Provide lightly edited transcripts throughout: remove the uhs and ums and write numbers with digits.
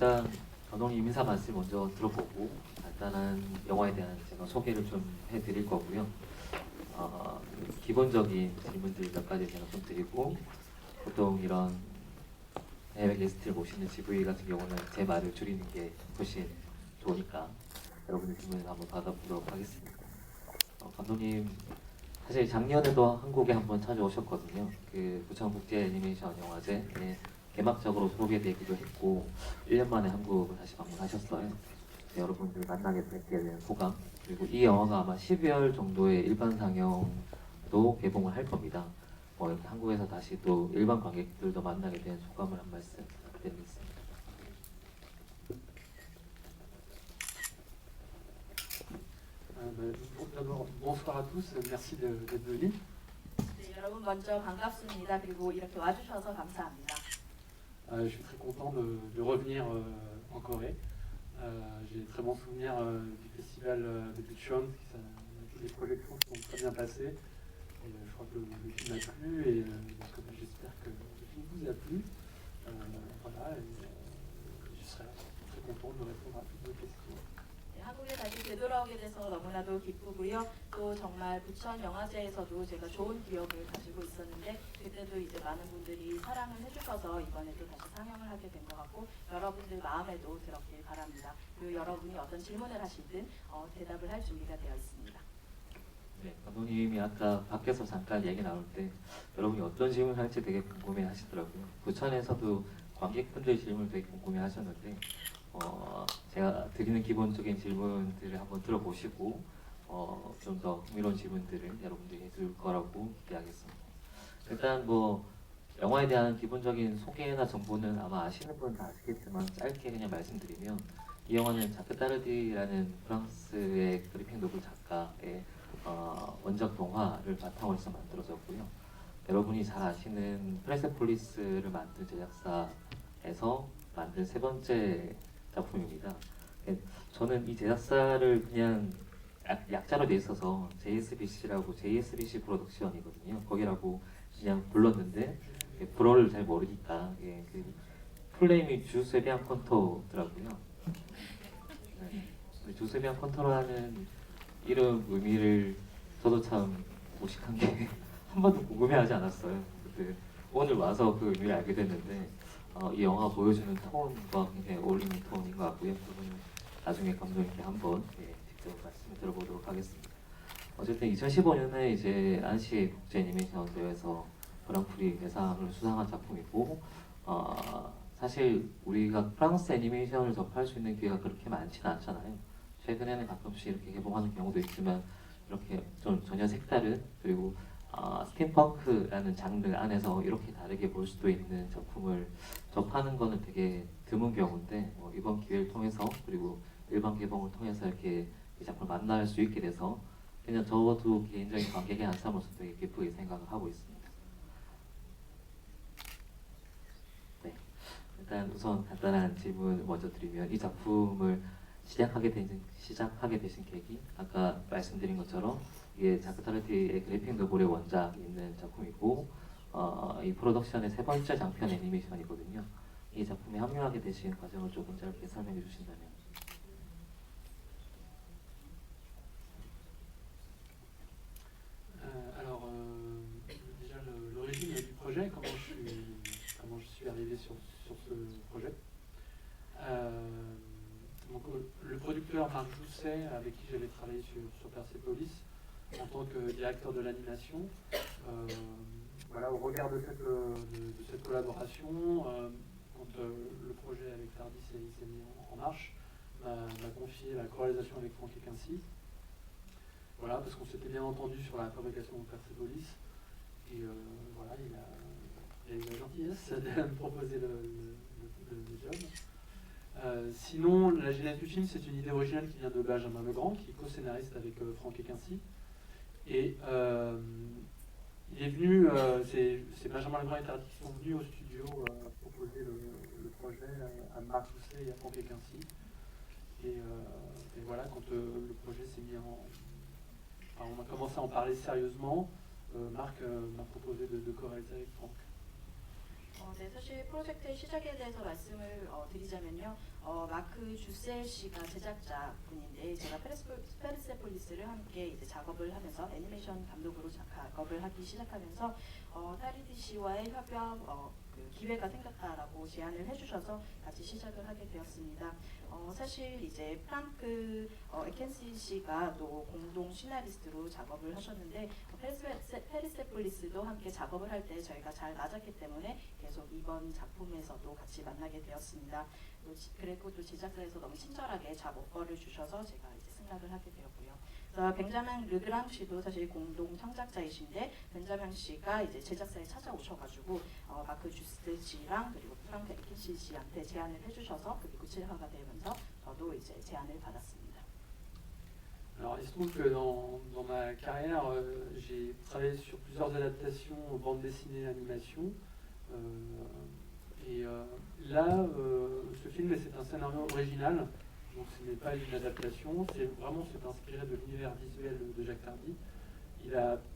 일단 감독님 인사 말씀 먼저 들어보고 간단한 영화에 대한 제가 소개를 좀 해드릴 거고요. 기본적인 질문들 몇 가지 제가 좀 드리고 보통 이런 해외 게스트를 모시는 GV 같은 경우는 제 말을 줄이는 게 훨씬 좋으니까 여러분의 질문을 한번 받아보도록 하겠습니다. 감독님 사실 작년에도 한국에 한번 찾아오셨거든요. 그 부천국제 애니메이션 영화제에 개막적으로 소개되기도 했고 1년 만에 한국을 다시 방문하셨어요. 네, 여러분들 만나게 뵙게 된 소감, 그리고 이 영화가 아마 12월 정도에 일반 상영도 개봉을 할 겁니다. 이렇게 한국에서 다시 또 일반 관객들도 만나게 된 소감을 한 말씀 부탁드리겠습니다. D'abord, bonsoir à tous, merci d'être venus. 네, 여러분 먼저 반갑습니다. 그리고 이렇게 와주셔서 감사합니다. Je suis très content de revenir en Corée. J'ai très bons souvenirs du festival de Bucheon, les projections se sont très bien passées. Et, je crois que le film a plu et donc, j'espère que le film vous a plu. Voilà, et, je serai très content de répondre à toutes vos questions. 네, 한국에 다시 되돌아오게 돼서 너무나도 기쁘고요. 또 정말 부천 영화제에서도 제가 좋은 기억을 가지고 있었는데 그때도 이제 많은 분들이 사랑을 해주셔서 이번에 또 다시 상영을 하게 된 것 같고 여러분들 마음에도 들었길 바랍니다. 그리고 여러분이 어떤 질문을 하시든 대답을 할 준비가 되어 있습니다. 네, 감독님이 아까 밖에서 잠깐 얘기 나올 때 여러분이 어떤 질문을 할지 되게 궁금해 하시더라고요. 부천에서도 관객분들 질문을 되게 궁금해 하셨는데 제가 드리는 기본적인 질문들을 한번 들어보시고 좀 더 흥미로운 질문들을 여러분들이 해줄 거라고 기대하겠습니다. 일단 영화에 대한 기본적인 소개나 정보는 아마 아시는 분은 다 아시겠지만 짧게 그냥 말씀드리면 이 영화는 자크 따르디라는 프랑스의 그래픽 노블 작가의 원작 동화를 바탕으로 해서 만들어졌고요. 여러분이 잘 아시는 프레세폴리스를 만든 제작사에서 만든 세 번째 작품입니다. 저는 이 제작사를 그냥 약자로 돼 있어서 JSBC라고 JSBC 프로덕션이거든요. 거기라고 그냥 불렀는데 불어를 잘 모르니까 그 풀네임이 주세비안 컨토더라고요. 네. 주세비안 컨토라는 이름 의미를 저도 참 무식한 게 한 번도 궁금해하지 않았어요. 근데 오늘 와서 그 의미를 알게 됐는데 이 영화 보여주는 톤과 굉장히 어울리는 톤인 것 같고요. 그러면 나중에 감독님께 한번 직접 말씀을 들어보도록 하겠습니다. 어쨌든 2015년에 이제 안시 국제 애니메이션 대회에서 그랑프리 대상을 수상한 작품이고 사실 우리가 프랑스 애니메이션을 접할 수 있는 기회가 그렇게 많지는 않잖아요. 최근에는 가끔씩 이렇게 개봉하는 경우도 있지만 이렇게 좀 전혀 색다른 그리고 스팀펑크라는 장르 안에서 이렇게 다르게 볼 수도 있는 작품을 접하는 거는 되게 드문 경우인데 이번 기회를 통해서 그리고 일반 개봉을 통해서 이렇게 이 작품을 만날 수 있게 돼서 그냥 저도 개인적인 관객의 한 사람으로서 되게 기쁘게 생각을 하고 있습니다. 네, 일단 우선 간단한 질문을 먼저 드리면 이 작품을 시작하게 되신 계기, 아까 말씀드린 것처럼 이게 자크 타르티의 그래픽 노블의 원작이 있는 작품이고 이 프로덕션의 세 번째 장편 애니메이션이거든요. 이 작품에 합류하게 되신 과정을 조금 짧게 설명해 주신다면. Alors, déjà l'origine du projet, comment je suis arrivé sur ce projet. Donc, le producteur Marc Jousset, avec qui j'avais travaillé sur Persepolis, en tant que directeur de l'animation, voilà, au regard de cette collaboration, quand le projet avec Tardis s'est mis en marche, m'a confié la co-réalisation avec Franck Quincy. Voilà, parce qu'on s'était bien entendu sur la fabrication de Persepolis. Et voilà, il a eu la gentillesse de me proposer le job. Sinon, la genèse du film, c'est une idée originale qui vient de Benjamin Legrand, qui est co-scénariste avec Franck Quincy. Et il est venu, c'est Benjamin Legrand et Tardy qui sont venus au studio proposer le projet à Marc Jousset et à Franck Quincy. Et voilà, quand le projet s'est mis on a commencé à en parler sérieusement, Marc m'a proposé de co-réaliser avec Franck. 네, 사실 프로젝트의 시작에 대해서 말씀을 드리자면요. 마크 주셀 씨가 제작자분인데 제가 페르세폴리스를 함께 이제 작업을 하면서 애니메이션 감독으로 작업을 하기 시작하면서 타리디 씨와의 협업 그 기회가 생겼다라고 제안을 해주셔서 같이 시작을 하게 되었습니다. 사실 이제 프랑크 에켄시 씨가 또 공동 시나리스트로 작업을 하셨는데 페르세폴리스도 함께 작업을 할 때 저희가 잘 맞았기 때문에 계속 이번 작품에서도 같이 만나게 되었습니다. 그리고 또 제작사에서 너무 친절하게 작업권을 주셔서 제가 이제 승낙을 하게 되었고요. 그래서 벤자민 르그랑 씨도 사실 공동 창작자이신데 벤자민 씨가 이제 제작사에 찾아오셔가지고 마크 주스 씨랑 그리고 프랑크 에켄시 씨한테 제안을 해주셔서 그게 구체화가 되면서 저도 이제 제안을 받았습니다. Alors, il se trouve que dans ma carrière, j'ai travaillé sur plusieurs adaptations aux bandes dessinées et animation. Là, ce film, c'est un scénario original, donc ce n'est pas une adaptation, c'est inspiré de l'univers visuel de Jacques Tardy,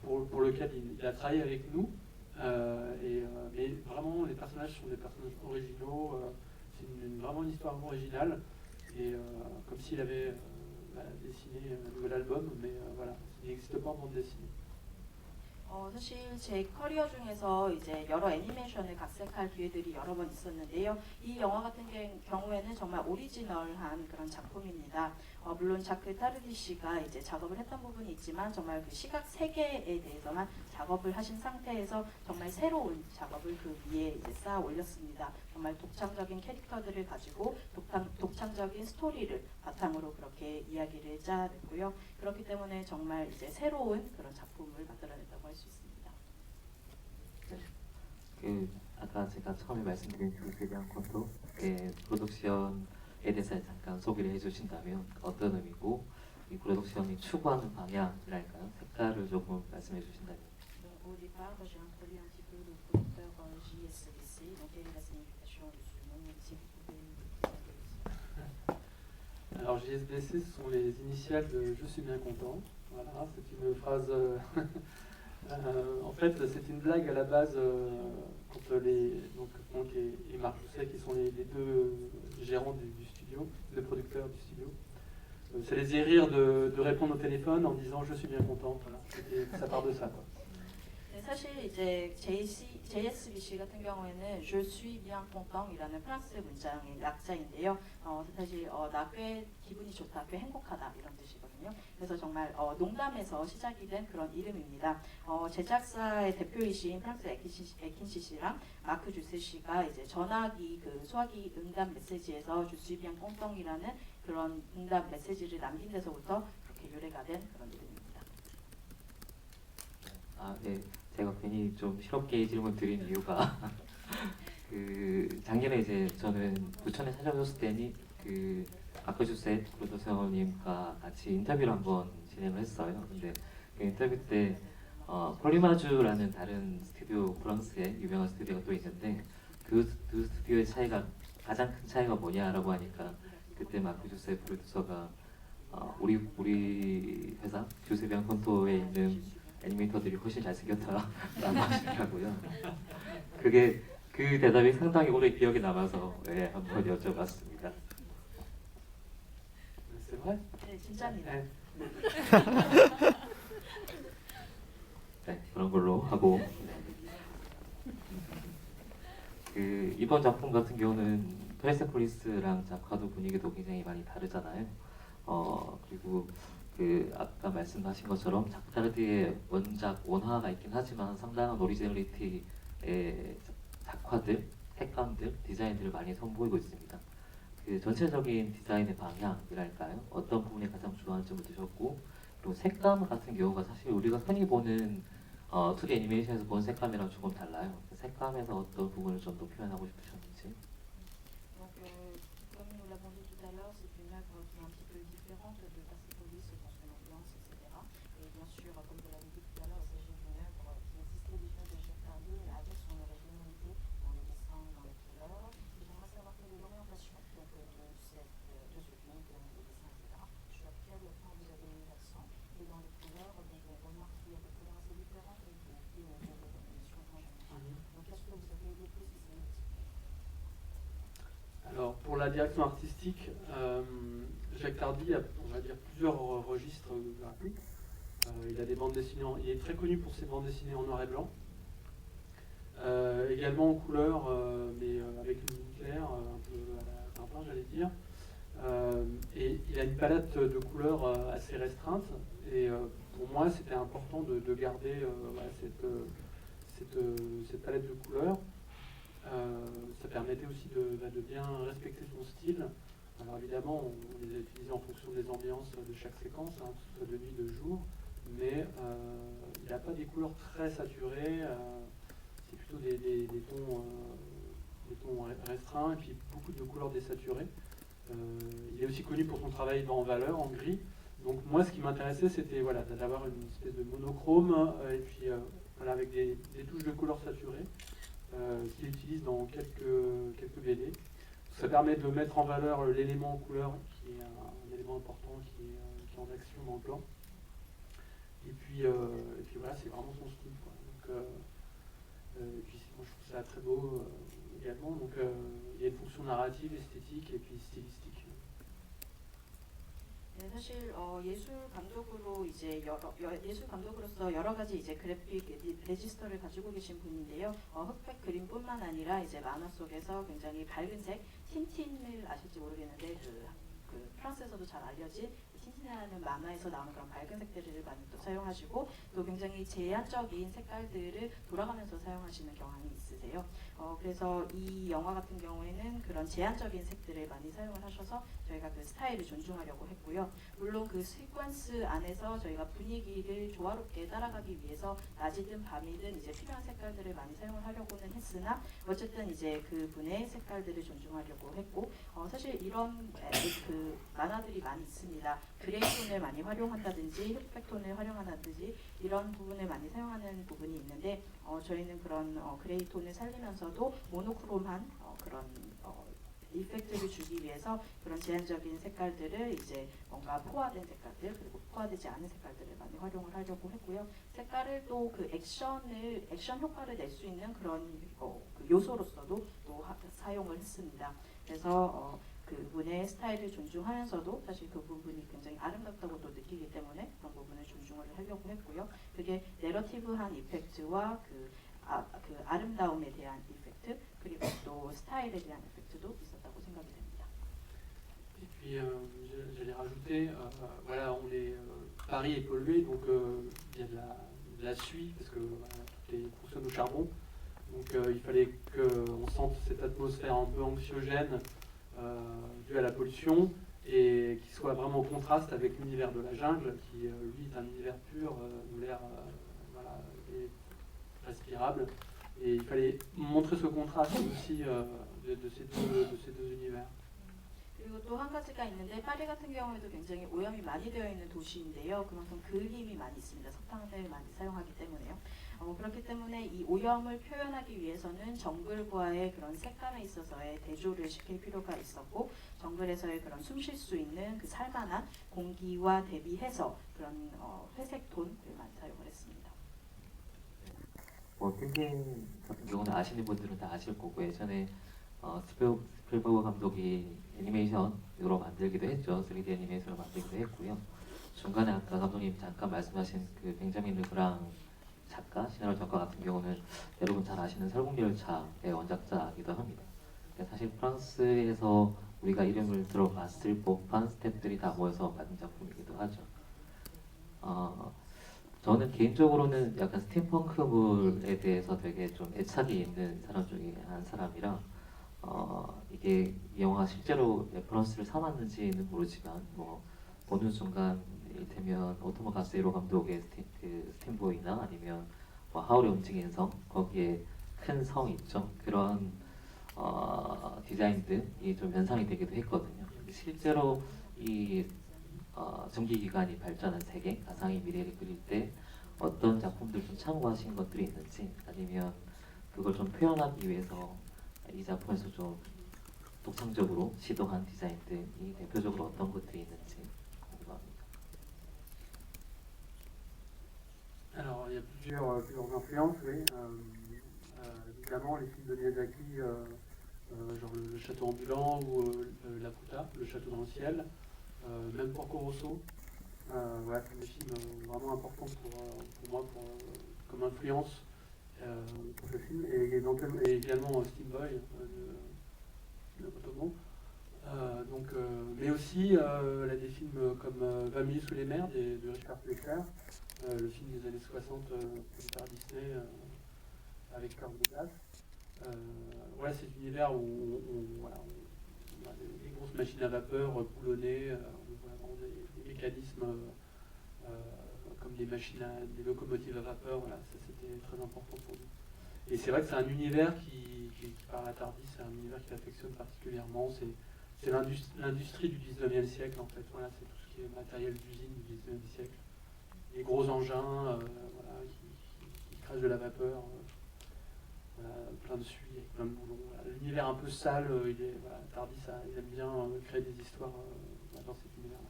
pour lequel il a travaillé avec nous. Mais vraiment, les personnages sont des personnages originaux, c'est vraiment une histoire originale, et comme s'il avait dessiné un nouvel album, mais voilà, il n'existe pas en bande dessinée. 사실 제 커리어 중에서 이제 여러 애니메이션을 각색할 기회들이 여러 번 있었는데요. 이 영화 같은 경우에는 정말 오리지널한 그런 작품입니다. 물론 자크 타르디 씨가 이제 작업을 했던 부분이 있지만 정말 그 시각 세계에 대해서만 작업을 하신 상태에서 정말 새로운 작업을 그 위에 이제 쌓아 올렸습니다. 정말 독창적인 캐릭터들을 가지고 독창적인 스토리를 바탕으로 그렇게 이야기를 짜냈고요. 그렇기 때문에 정말 이제 새로운 그런 작품을 만들어냈다고 할 수 있습니다. 그 아까 제가 처음에 말씀드린 주스비앙 콘토의 프로덕션에 대해서 잠깐 소개를 해주신다면 어떤 의미고 이 프로덕션이 추구하는 방향이랄까요? 색깔을 조금 말씀해 주신다면. Au départ, j'ai introduit un petit peu le producteur JSBC, donc quelle est la signification de ce nom, si vous pouvez nous dire. Alors JSBC, ce sont les initiales de Je suis bien content. Voilà, c'est une phrase. En fait, c'est une blague à la base quand Franck et Marc Jousset, qui sont les deux gérants du studio, deux producteurs du studio. Ça les faisait rire de répondre au téléphone en disant Je suis bien content. Voilà, ça part de ça, quoi. 네, 사실 이제 JSBC 같은 경우에는 Je suis bien content이라는 프랑스 문장의 약자인데요. 사실 나 꽤 기분이 좋다, 꽤 행복하다 이런 뜻이거든요. 그래서 정말 농담에서 시작이 된 그런 이름입니다. 제작사의 대표이신 프랑스 에킨시 씨랑 마크 주스 씨가 이제 전화기 그 소화기 응답 메시지에서 Je suis bien content이라는 그런 응답 메시지를 남긴 데서부터 그렇게 유래가 된 그런 이름입니다. 아, 네. 제가 괜히 좀 실업계 질문 드린 이유가 그 작년에 이제 저는 부천에 찾아오셨을 때니 그 마크 주세 프로듀서님과 같이 인터뷰를 한번 진행을 했어요. 근데 그 인터뷰 때 폴리마주라는 다른 스튜디오, 프랑스의 유명한 스튜디오가 또 있는데 그 스튜디오의 차이가 가장 큰 차이가 뭐냐라고 하니까 그때 마크 주세 프로듀서가 우리 회사 주세병 콘토에 있는 애니메이터들이 훨씬 잘생겼다라고 하시더라고요. 그게 그 대답이 상당히 오래 기억에 남아서 네, 한번 여쭤봤습니다. C'est vrai? 네, 진짜입니다. 네, 그런 걸로 하고 그 이번 작품 같은 경우는 페르세폴리스랑 작화도 분위기도 굉장히 많이 다르잖아요. 그리고 그 아까 말씀하신 것처럼 작타르디의 원작 원화가 있긴 하지만 상당한 오리지널리티의 작화들, 색감들, 디자인들을 많이 선보이고 있습니다. 그 전체적인 디자인의 방향이랄까요? 어떤 부분이 가장 중요한 점을 두셨고 그리고 색감 같은 경우가 사실 우리가 흔히 보는 2D 애니메이션에서 본 색감이랑 조금 달라요. 그 색감에서 어떤 부분을 좀 더 표현하고 싶으셨는지. Donc, comme nous l'avons dit tout à l'heure, c'est une œuvre qui est un petit peu différente de Persepolis dans son ambiance, etc. Et bien sûr, comme vous l'avez dit tout à l'heure, il s'agit d'une œuvre qui existait déjà de Jacques Tardy, mais avec son originalité dans les dessins, dans les couleurs. Et j'aimerais savoir quelle est l'orientation donc, de ce film, des dessins, etc. Sur quel point vous avez mis l'accent. Et dans les couleurs, donc, on remarque qu'il y a des couleurs assez différentes et une émission en général. Donc, est-ce que vous avez aidé plus si c'est une direction artistique, Jacques Tardy a, on va dire, plusieurs registres graphiques. Il a des bandes dessinées, il est très connu pour ses bandes dessinées en noir et blanc. Également en couleur, mais avec une ligne claire, un peu à la Tintin, j'allais dire. Et il a une palette de couleurs assez restreinte. Et pour moi, c'était important de garder voilà, cette palette de couleurs. Ça permettait aussi de bien respecter son style. Alors évidemment, on les a utilisés en fonction des ambiances de chaque séquence, hein, que ce soit de nuit, de jour. Mais il n'a pas des couleurs très saturées. C'est plutôt des tons restreints et puis beaucoup de couleurs désaturées. Il est aussi connu pour son travail en valeur, en gris. Donc moi, ce qui m'intéressait, c'était voilà, d'avoir une espèce de monochrome et puis voilà, avec des touches de couleurs saturées qu'il utilise dans quelques BD. Ça permet de mettre en valeur l'élément en couleur, qui est un élément important qui est en action dans le plan. Et puis voilà, c'est vraiment son style, quoi. Donc, et puis moi, je trouve ça très beau également. Donc il y a une fonction narrative, esthétique et puis stylistique. 네, 사실 예술 감독으로 이제 예술 감독으로서 여러 가지 이제 그래픽 레지스터를 가지고 계신 분인데요. 흑백 그림뿐만 아니라 이제 만화 속에서 굉장히 밝은 색 틴틴을 아실지 모르겠는데 그 프랑스에서도 잘 알려진 틴틴이라는 만화에서 나오는 그런 밝은 색들을 많이 또 사용하시고 또 굉장히 제한적인 색깔들을 돌아가면서 사용하시는 경향이 있으세요. 그래서 이 영화 같은 경우에는 그런 제한적인 색들을 많이 사용을 하셔서 저희가 그 스타일을 존중하려고 했고요. 물론 그 시퀀스 안에서 저희가 분위기를 조화롭게 따라가기 위해서 낮이든 밤이든 이제 필요한 색깔들을 많이 사용을 하려고는 했으나 어쨌든 이제 그 분의 색깔들을 존중하려고 했고 사실 이런 그 만화들이 많이 있습니다. 그레이 톤을 많이 활용한다든지 흑백 톤을 활용한다든지 이런 부분을 많이 사용하는 부분이 있는데 저희는 그런 그레이 톤을 살리면서도 모노크롬한 그런 이펙트를 주기 위해서 그런 제한적인 색깔들을 이제 뭔가 포화된 색깔들 그리고 포화되지 않은 색깔들을 많이 활용을 하려고 했고요. 색깔을 또 그 액션 효과를 낼 수 있는 그런 그 요소로서도 또 사용을 했습니다. 그래서 그분의 스타일을 존중하면서도 사실 그 부분이 굉장히 아름답다고도 느끼기 때문에 그런 부분을 존중을 하려고 했고요. 그게 내러티브한 이펙트와 그 아름다움에 대한 이펙트 그리고 또 스타일에 대한 이펙트도 있었다고 생각이 됩니다. Et puis j'allais rajouter, voilà, Paris est pollué, donc il y a de la suie parce que voilà, tout fonctionne au charbon. Donc il fallait qu'on sente cette atmosphère un peu anxiogène due à la pollution et qui soit vraiment au contraste avec l'univers de la jungle qui lui est un univers pur où l'air voilà, est respirable. Et il fallait montrer ce contraste aussi de ces deux univers. 그리고 또 한 가지가 있는데 파리 같은 경우에도 굉장히 오염이 많이 되어 있는 도시인데요. 그만큼 그림이 많이 있습니다. 석탄을 많이 사용하기 때문에요. 그렇기 때문에 이 오염을 표현하기 위해서는 정글과의 그런 색감에 있어서의 대조를 시킬 필요가 있었고 정글에서의 그런 숨 쉴 수 있는 그 살만한 공기와 대비해서 그런 회색 톤을 많이 사용을 했습니다. 틴틴 같은 경우는 아시는 분들은 다 아실 거고 예전에 스필버그 감독이 애니메이션으로 만들기도 했죠. 3D 애니메이션으로 만들기도 했고요. 중간에 아까 감독님 잠깐 말씀하신 그 벤자민 르그랑 작가, 시나리오 작가 같은 경우는 여러분 잘 아시는 설국열차의 원작자이기도 합니다. 사실 프랑스에서 우리가 이름을 들어봤을 법한 스태프들이 다 모여서 만든 작품이기도 하죠. 저는 개인적으로는 약간 스팀펑크물에 대해서 되게 좀 애착이 있는 사람 중에 한 사람이라 이게 이 영화가 실제로 레퍼런스를 삼았는지는 모르지만 뭐 보는 순간 이를테면 오토모 가스에로 감독의 스팀보이나 아니면 뭐 하울의 움직이는 성 거기에 큰 성 있죠. 그런 디자인들이 좀 연상이 되기도 했거든요. 실제로 이 전기기관이 발전한 세계, 가상의 미래를 그릴 때 어떤 작품들 좀 참고하신 것들이 있는지 아니면 그걸 좀 표현하기 위해서 이 작품에서 좀 독창적으로 시도한 디자인들이 대표적으로 어떤 것들이 있는지 궁금합니다. Alors il y a plusieurs influences, oui. Évidemment les films de Miyazaki genre le château ambulant ou La Puta, le château dans le ciel, même Porco Rosso. Voilà, c'est des films vraiment importants pour moi comme influence pour le film, et également Steam Boy de Motomo. Mais aussi là, des films comme 20 minutes sous les mers de Richard Fleischer, le film des années 60 produit par Disney avec Kirk Douglas. Voilà, c'est l'univers où voilà, on a des grosses machines à vapeur boulonnées, on voit vraiment des mécanismes comme des des locomotives à vapeur. Voilà, ça c'était très important pour nous. Et c'est vrai que c'est un univers qui parle à Tardy, c'est un univers qui affectionne particulièrement. C'est l'industrie du 19e siècle en fait. Voilà, c'est tout ce qui est matériel d'usine du 19e siècle. Les gros engins voilà, qui crachent de la vapeur, voilà, plein de suie, avec plein de boulons. Voilà. L'univers un peu sale, voilà, Tardy, il aime bien créer des histoires dans cet univers-là.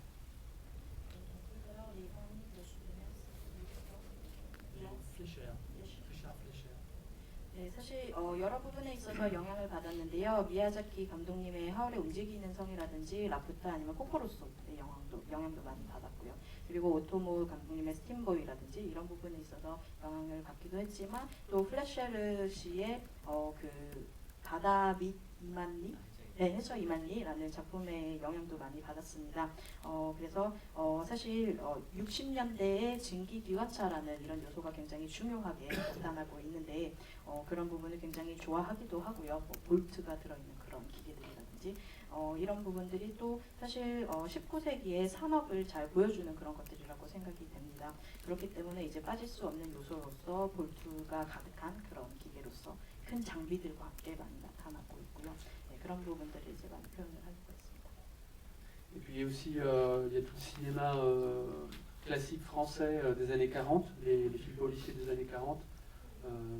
Fleischer. 네, 사실 여러 부분에 있어서 영향을 받았는데요. 미야자키 감독님의 하울의 움직이는 성이라든지 라푸타 아니면 코코로소의 영향도 많이 받았고요. 그리고 오토모 감독님의 스팀보이라든지 이런 부분에 있어서 영향을 받기도 했지만 또 플래셔르 씨의 그 바다 밑 이만리 네, 해저 이만리라는 작품의 영향도 많이 받았습니다. 그래서 사실 60년대에 증기기관차라는 이런 요소가 굉장히 중요하게 나타나고 있는데 그런 부분을 굉장히 좋아하기도 하고요. 뭐 볼트가 들어있는 그런 기계들이라든지 이런 부분들이 또 사실 19세기의 산업을 잘 보여주는 그런 것들이라고 생각이 됩니다. 그렇기 때문에 이제 빠질 수 없는 요소로서 볼트가 가득한 그런 기계로서 큰 장비들과 함께 많이 나타나고 있고요. 그런 부분들을 이제 많이 표현을 하고 있습니다. Et puis il y a aussi il y a tout le cinéma classique français des années 40, les films policiers des années 40.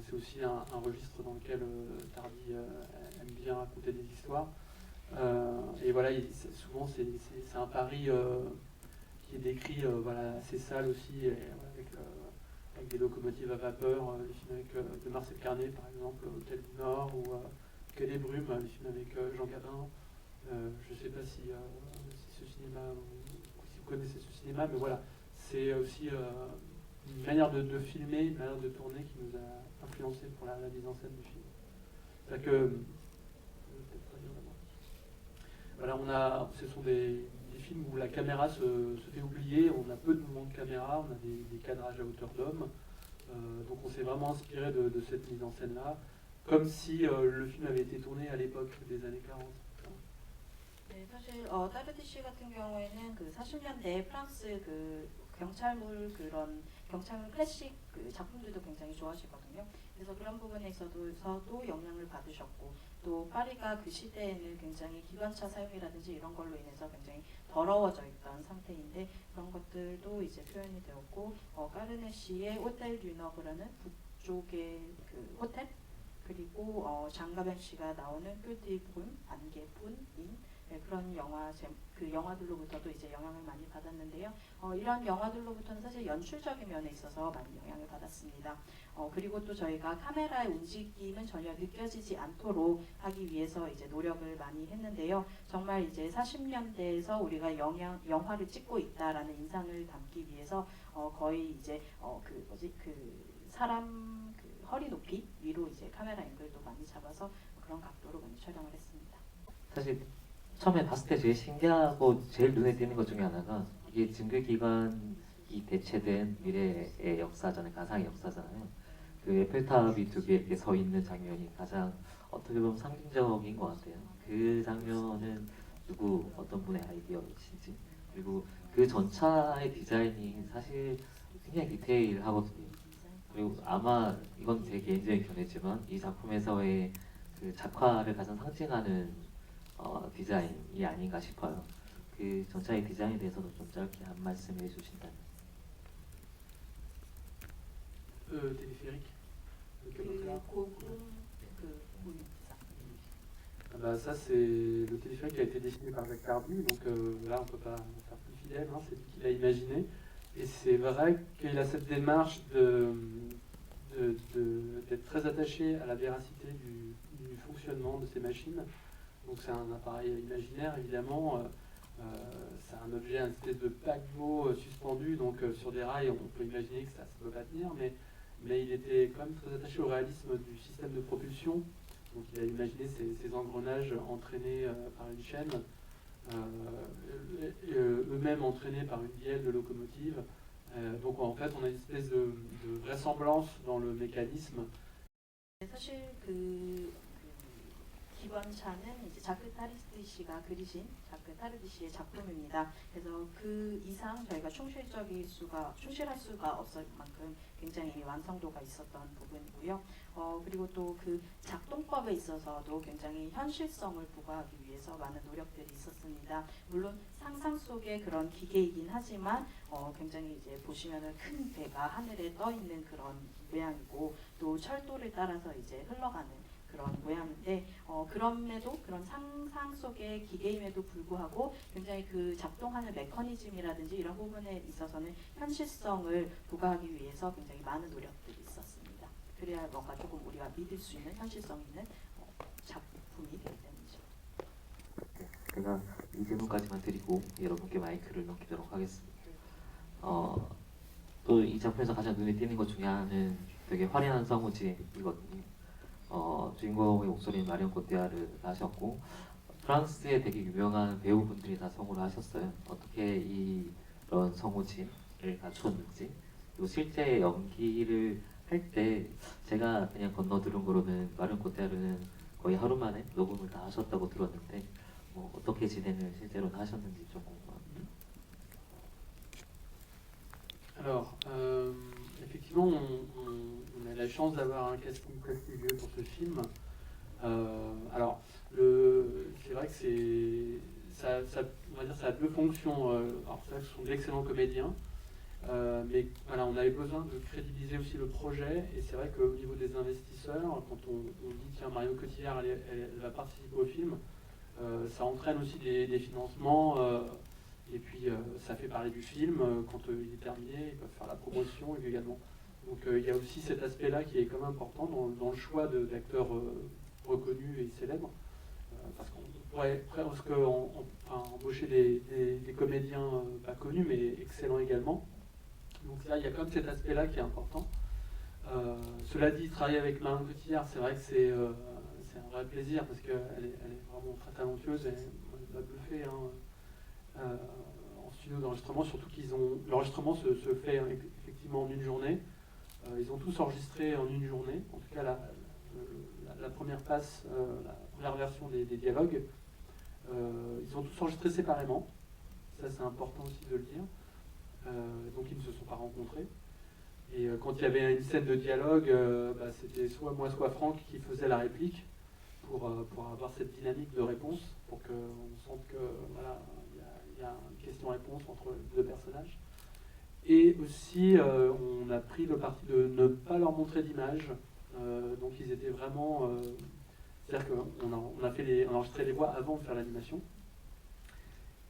C'est aussi un registre dans lequel Tardy aime bien raconter des histoires. Et voilà, souvent c'est un Paris qui est décrit voilà, assez sale aussi, avec des locomotives à vapeur, les films avec de Marcel Carné par exemple, Hôtel du Nord, ou Que des brumes, les films avec Jean Gabin. Je ne sais pas si ce cinéma, si vous connaissez ce cinéma, mais voilà, c'est aussi une manière de filmer, une manière de tourner qui nous a influencé pour la mise en scène du film. C'est-à-dire que, voilà, ce sont des films où la caméra se fait oublier, on a peu de mouvements de caméra, on a des cadrages à hauteur d'homme, donc on s'est vraiment inspiré de cette mise en scène-là, comme si le film avait été tourné à l'époque des années 40. 네, 사실 따르디 씨 같은 경우에는 그 40년대 프랑스 그 경찰물 그런 경찰물 클래식 그 작품들도 굉장히 좋아하시거든요. 그래서 그런 부분에 있어서도 영향을 받으셨고 또 파리가 그 시대에는 굉장히 기관차 사용이라든지 이런 걸로 인해서 굉장히 더러워져 있던 상태인데 그런 것들도 이제 표현이 되었고 까르네 씨의 호텔 듀너그라는 북쪽의 그 호텔 그리고 장가변 씨가 나오는 꿀띠분 안개뿐인 그런 그 영화들로부터도 이제 영향을 많이 받았는데요. 이런 영화들로부터는 사실 연출적인 면에 있어서 많이 영향을 받았습니다. 그리고 또 저희가 카메라의 움직임은 전혀 느껴지지 않도록 하기 위해서 이제 노력을 많이 했는데요. 정말 이제 40년대에서 우리가 영화를 찍고 있다라는 인상을 담기 위해서 거의 이제 사람 허리 높이 위로 이제 카메라 앵글도 많이 잡아서 그런 각도로 많이 촬영을 했습니다. 사실 처음에 봤을 때 제일 신기하고 제일 눈에 띄는 것 중에 하나가 이게 증기기관이 대체된 미래의 역사잖아요. 가상의 역사잖아요. 그 에펠탑이 두 개 이렇게 서 있는 장면이 가장 어떻게 보면 상징적인 것 같아요. 그 장면은 어떤 분의 아이디어이신지, 그리고 그 전차의 디자인이 사실 굉장히 디테일하거든요. 그리고 아마 이건 제 개인적인 견해지만 이 작품에서의 그 작화를 가장 상징하는 디자인이 아닌가 싶어요. 그 전차의 디자인에 대해서도 좀 짧게 한 말씀 해주신다면. Téléphérique. Ça c'est le téléphérique qui a été dessiné par Jacques Tardy, donc là on peut pas faire plus fidèle, hein, c'est lui qui l'a imaginé. Et c'est vrai qu'il a cette démarche d'être très attaché à la véracité du fonctionnement de ces machines. Donc c'est un appareil imaginaire évidemment, c'est un objet, un espèce de paquebot suspendu, donc sur des rails, on peut imaginer que ça ne peut pas tenir, mais il était quand même très attaché au réalisme du système de propulsion. Donc il a imaginé ces engrenages entraînés par une chaîne, eux-mêmes entraînés par une bielle de locomotive. Donc en fait, on a une espèce de vraisemblance dans le mécanisme. 사실 기관차는 이제 자크 타르디 씨가 그리신 자크 타르디 씨의 작품입니다. 그래서 그 이상 저희가 충실할 수가 없을 만큼 굉장히 완성도가 있었던 부분이고요. 그리고 또 그 작동법에 있어서도 굉장히 현실성을 부과하기 위해서 많은 노력들이 있었습니다. 물론 상상 속의 그런 기계이긴 하지만 굉장히 이제 보시면은 큰 배가 하늘에 떠 있는 그런 모양이고 또 철도를 따라서 이제 흘러가는 그런 모양인데 그럼에도 그런 상상 속의 기계임에도 불구하고 굉장히 그 작동하는 메커니즘이라든지 이런 부분에 있어서는 현실성을 부과하기 위해서 굉장히 많은 노력들이 있었습니다. 그래야 뭔가 조금 우리가 믿을 수 있는 현실성 있는 작품이 되기 때문이죠. 네, 제가 이 질문까지만 드리고 여러분께 마이크를 넘기도록 하겠습니다. 또 이 작품에서 가장 눈에 띄는 것 중에 하나는 되게 화려한 성우진이거든요. 주인공의 목소리는 마리온 코티야르 하셨고 프랑스의 되게 유명한 배우분들이 다 성우를 하셨어요. 어떻게 이런 성우진을 갖췄는지, 그리고 실제 연기를 할 때 제가 그냥 건너들은 거로는 마리온 코티야르는 거의 하루 만에 녹음을 다 하셨다고 들었는데 어떻게 진행을 실제로는 하셨는지 좀 궁금합니다. Alors, effectivement, on a la chance d'avoir un casting prestigieux pour ce film. Alors, c'est vrai que on va dire, ça a deux fonctions. Alors, c'est vrai que ce sont d'excellents comédiens, mais voilà, on avait besoin de crédibiliser aussi le projet. Et c'est vrai qu'au niveau des investisseurs, quand on dit tiens, Marion Cotillard, elle va participer au film, ça entraîne aussi des financements. Et puis ça fait parler du film, quand il est terminé, ils peuvent faire la promotion également. Donc il y a aussi cet aspect-là qui est quand même important dans le choix d'acteurs reconnus et célèbres. Parce qu'on pourrait presque embaucher des comédiens pas connus mais excellents également. Donc là il y a quand même cet aspect-là qui est important. Cela dit, travailler avec Marion Cotillard, c'est vrai que c'est un vrai plaisir parce qu'elle est vraiment très talentueuse et elle m'a bluffé. En studio d'enregistrement, surtout l'enregistrement se fait effectivement en une journée. Ils ont tous enregistré en une journée, en tout cas la première passe, la première version des dialogues. Ils ont tous enregistré séparément, ça c'est important aussi de le dire. Donc ils ne se sont pas rencontrés. Et quand il y avait une scène de dialogue, c'était soit moi soit Franck qui faisait la réplique pour avoir cette dynamique de réponse, pour qu'on sente que voilà, il y a une question-réponse entre deux personnages. Et aussi, on a pris le parti de ne pas leur montrer d'image. Donc ils étaient vraiment... c'est-à-dire qu'on a enregistré les voix avant de faire l'animation.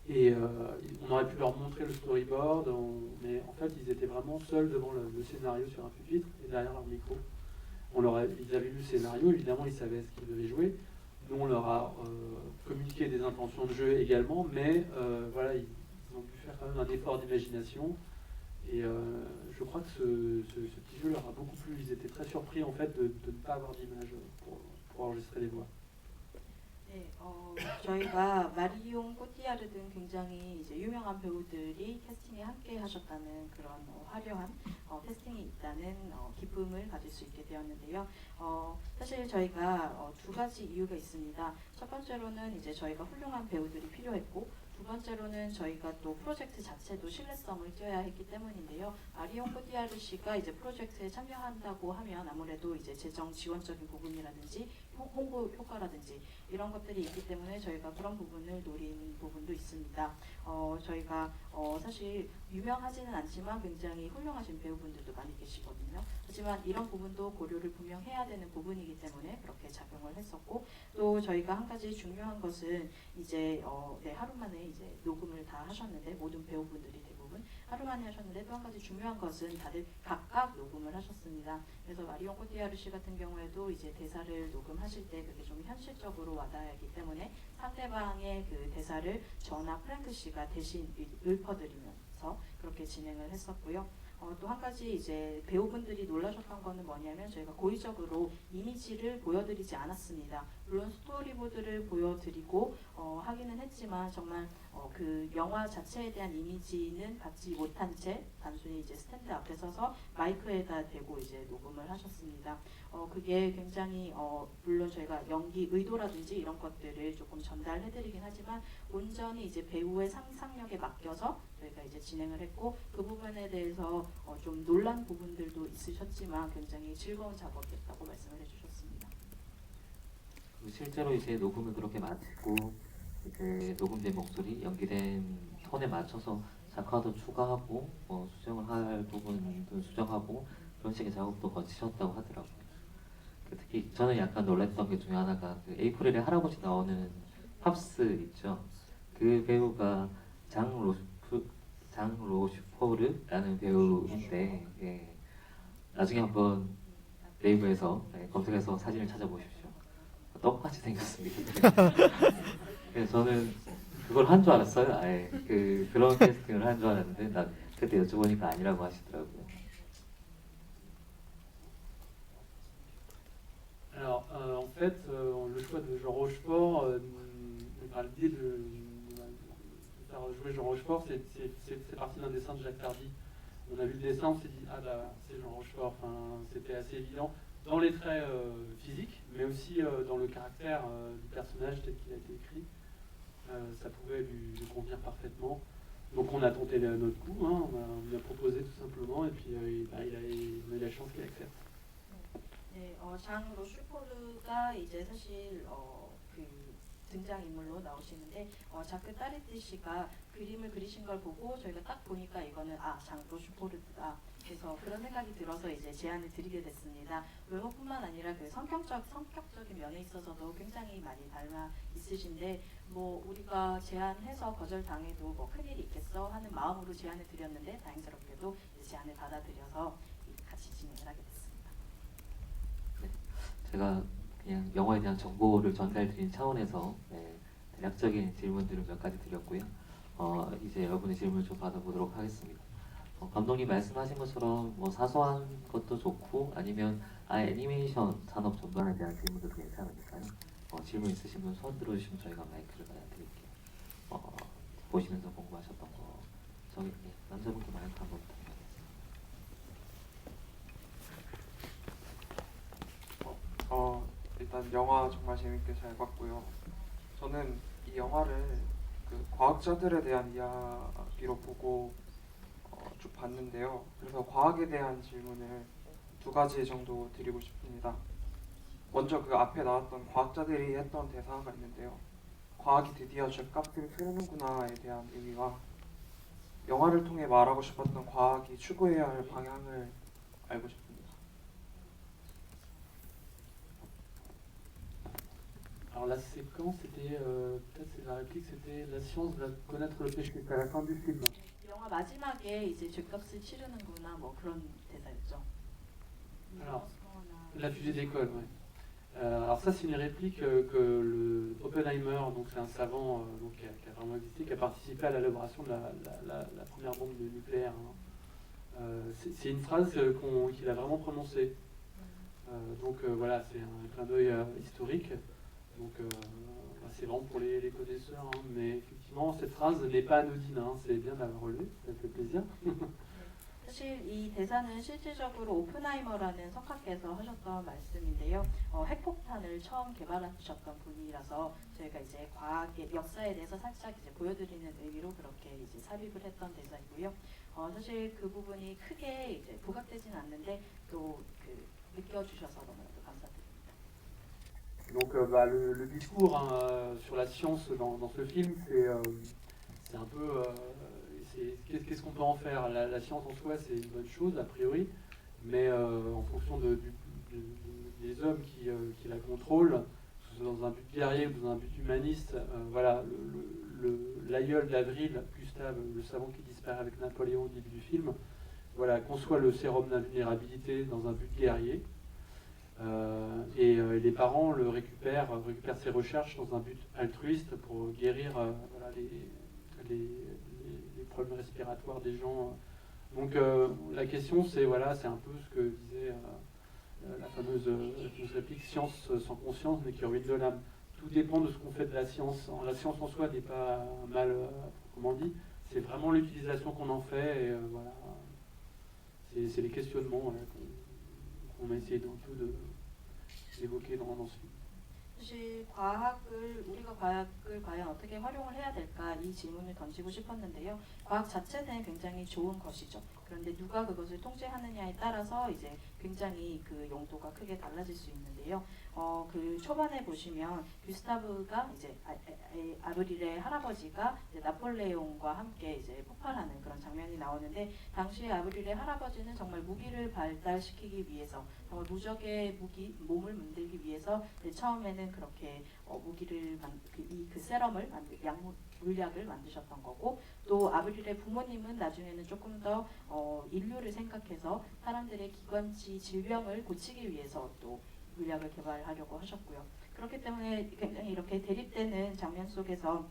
Et on aurait pu leur montrer le storyboard, mais en fait, ils étaient vraiment seuls devant le scénario sur un pupitre et derrière leur micro. Ils avaient lu le scénario, évidemment, ils savaient ce qu'ils devaient jouer. Nous, on leur a communiqué des intentions de jeu également, mais voilà, ils ont dû faire quand même un effort d'imagination. Et je crois que ce petit jeu leur a beaucoup plu. Ils étaient très surpris en fait de ne pas avoir d'image pour enregistrer les voix. 네, 저희가 마리옹 꼬티아르 등 굉장히 이제 유명한 배우들이 캐스팅에 함께 하셨다는 그런 화려한 캐스팅이 있다는 기쁨을 가질 수 있게 되었는데요. 사실 저희가 두 가지 이유가 있습니다. 첫 번째로는 이제 저희가 훌륭한 배우들이 필요했고, 두 번째로는 저희가 또 프로젝트 자체도 신뢰성을 띄어야 했기 때문인데요. 마리옹 꼬티아르 씨가 이제 프로젝트에 참여한다고 하면 아무래도 이제 재정 지원적인 부분이라든지 홍보 효과라든지 이런 것들이 있기 때문에 저희가 그런 부분을 노린 부분도 있습니다. 저희가 사실 유명하지는 않지만 굉장히 훌륭하신 배우분들도 많이 계시거든요. 하지만 이런 부분도 고려를 분명해야 되는 부분이기 때문에 그렇게 작용을 했었고, 또 저희가 한 가지 중요한 것은 이제 하루 만에 이제 녹음을 다 하셨는데 모든 배우분들이 대부분 부분 하루 만에 하셨는데 또 한 가지 중요한 것은 다들 각각 녹음을 하셨습니다. 그래서 마리옹 코티야르 씨 같은 경우에도 이제 대사를 녹음하실 때 그게 좀 현실적으로 와닿기 때문에 상대방의 그 대사를 저나 프랭크 씨가 대신 읊어드리면서 그렇게 진행을 했었고요. 또 한 가지 이제 배우분들이 놀라셨던 거는 뭐냐면 저희가 고의적으로 이미지를 보여드리지 않았습니다. 물론 스토리보드를 보여드리고 하기는 했지만 정말 그 영화 자체에 대한 이미지는 받지 못한 채 단순히 이제 스탠드 앞에 서서 마이크에다 대고 이제 녹음을 하셨습니다. 그게 굉장히 물론 저희가 연기 의도라든지 이런 것들을 조금 전달해드리긴 하지만 온전히 이제 배우의 상상력에 맡겨서 저희가 이제 진행을 했고 그 부분에 대해서 좀 놀란 부분들도 있으셨지만 굉장히 즐거운 작업이었다고 말씀을 해주셨습니다. 실제로 이제 녹음을 그렇게 마치고 이제 녹음된 목소리, 연기된 톤에 맞춰서 작화도 추가하고 수정을 할 부분도 수정하고 그런 식의 작업도 거치셨다고 하더라고요. 특히 저는 약간 놀랐던 게 중에 하나가 그 에이프릴의 할아버지 나오는 팝스 있죠. 그 배우가 장 로슈포르라는 배우인데 나중에 한번 네이버에서 검색해서 사진을 찾아보십시오. 똑같이 생겼습니다. 그래서 저는 그걸 한 줄 알았어요. 아예 그런 캐스팅을 한 줄 알았는데 나 그때 여쭤보니까 아니라고 하시더라고요. Alors, en fait, le choix de Jean Rochefort, l'idée de faire jouer Jean Rochefort, c'est parti d'un dessin de Jacques Tardy. On a vu le dessin, on s'est dit, ah bah c'est Jean Rochefort, enfin, c'était assez évident dans les traits physiques, mais aussi dans le caractère du personnage tel qu'il a été écrit. Ça pouvait lui convenir parfaitement. Donc on a tenté notre coup, hein, on a proposé tout simplement, et puis on a eu la chance qu'il accepte. 네, 장 로슈포르가 이제 사실 그 등장인물로 나오시는데 자크 따르티 씨가 그림을 그리신 걸 보고 저희가 딱 보니까 이거는 장 로슈포르다. 그래서 그런 생각이 들어서 이제 제안을 드리게 됐습니다. 외모뿐만 아니라 그 성격적인 면에 있어서도 굉장히 많이 닮아 있으신데 뭐 우리가 제안해서 거절당해도 뭐 큰일이 있겠어 하는 마음으로 제안을 드렸는데 다행스럽게도 제안을 받아들여서 같이 진행을 하게 됐습니다. 제가 그냥 영화에 대한 정보를 전달드린 차원에서 대략적인 질문들을 몇 가지 드렸고요. 이제 여러분의 질문을 좀 받아보도록 하겠습니다. 감독님 말씀하신 것처럼 뭐 사소한 것도 좋고 아니면 애니메이션 산업 전반에 대한 질문도 괜찮으니까요. 질문 있으신 분 손 들어주시면 저희가 마이크를 드릴게요. 보시면서 궁금하셨던 거 저기 남자분께 마이크 한번 부탁드립니다. 일단 영화 정말 재밌게 잘 봤고요. 저는 이 영화를 그 과학자들에 대한 이야기로 보고 쭉 봤는데요. 그래서 과학에 대한 질문을 두 가지 정도 드리고 싶습니다. 먼저 그 앞에 나왔던 과학자들이 했던 대사가 있는데요. 과학이 드디어 죗값을 치르는구나에 대한 의미와 영화를 통해 말하고 싶었던 과학이 추구해야 할 방향을 알고 싶습니다. Alors la séquence, c'était peut-être la réplique, c'était la science va connaître le péché. C'était à la fin du film. 영화 마지막에 이제 죗값을 치르는구나 뭐 그런 대사였죠. Alors, la fusée décolle, ouais. Alors ça c'est une réplique que le Oppenheimer, donc c'est un savant donc, qui a vraiment existé, qui a participé à l'élaboration de la première bombe nucléaire. Hein. C'est une phrase qu'il a vraiment prononcée. Donc voilà, c'est un clin d'œil historique. Donc c'est vraiment pour les connaisseurs, hein. Mais effectivement cette phrase n'est pas anodine, hein. C'est bien d'avoir relevé, ça fait plaisir. 사실 이 대사는 실질적으로 오펜하이머라는 석학께서 하셨던 말씀인데요. 핵폭탄을 처음 개발하셨던 분이라서 저희가 이제 과학의 역사에 대해서 살짝 이제 보여드리는 의미로 그렇게 이제 삽입을 했던 대사이고요. 사실 그 부분이 크게 이제 부각되진 않는데 또 그 느껴주셔서 너무나도 감사드립니다. Donc le discours hein, sur la science dans ce film, c'est un peu qu'est-ce qu'on peut en faire. La science en soi, c'est une bonne chose a priori, mais en fonction des hommes qui la contrôlent, que ce soit dans un but guerrier ou dans un but humaniste, voilà, l'aïeul d'Avril, Gustave, le savant qui disparaît avec Napoléon au début du film, voilà, conçoit le sérum d'invulnérabilité dans un but guerrier. Les parents récupèrent ses recherches dans un but altruiste pour guérir voilà, les problèmes respiratoires des gens. Donc la question c'est voilà, c'est un peu ce que disait la fameuse réplique science sans conscience n'est que ruine de l'âme. Tout dépend de ce qu'on fait de la science. La science en soi n'est pas mal, comment dit, c'est vraiment l'utilisation qu'on en fait. Et, voilà, c'est les questionnements qu'on a essayé d'évoquer dans ce film. 사실 우리가 과학을 과연 어떻게 활용을 해야 될까 이 질문을 던지고 싶었는데요. 과학 자체는 굉장히 좋은 것이죠. 그런데 누가 그것을 통제하느냐에 따라서 이제 굉장히 그 용도가 크게 달라질 수 있는데요. 그 초반에 보시면 규스타브가 이제 아브릴의 할아버지가 이제 나폴레옹과 함께 이제 폭발하는 그런 장면이 나오는데 당시에 아브릴의 할아버지는 정말 무기를 발달시키기 위해서 정말 무적의 몸을 만들기 위해서 처음에는 그렇게 무기를 그 세럼을 물약을 만드셨던 거고 또 아브릴의 부모님은 나중에는 조금 더 인류를 생각해서 사람들의 기관지 질병을 고치기 위해서 또 물약을 개발하려고 하셨고요. 그렇기 때문에 굉장히 이렇게 대립되는 장면 속에서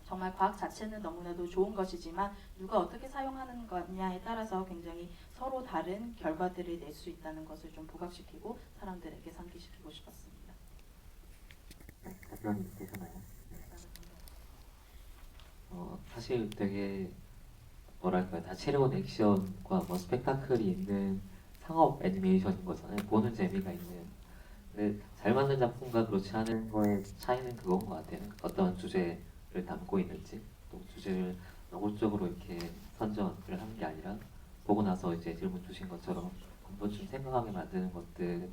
정말 과학 자체는 너무나도 좋은 것이지만 누가 어떻게 사용하는 거냐에 따라서 굉장히 서로 다른 결과들을 낼 수 있다는 것을 좀 부각시키고 사람들에게 상기시키고 싶었습니다. 답변이 되셨나요? 사실 되게 뭐랄까요, 다채로운 액션과 뭐 스펙타클이 있는 상업 애니메이션인 거잖아요. 보는 재미가 있는. 근데 잘 만든 작품과 그렇지 않은 거의 차이는 그건 것 같아요. 어떤 주제를 담고 있는지, 또 주제를 노골적으로 이렇게 선정을 하는 게 아니라 보고 나서 이제 질문 주신 것처럼 한 번쯤 생각하게 만드는 것들이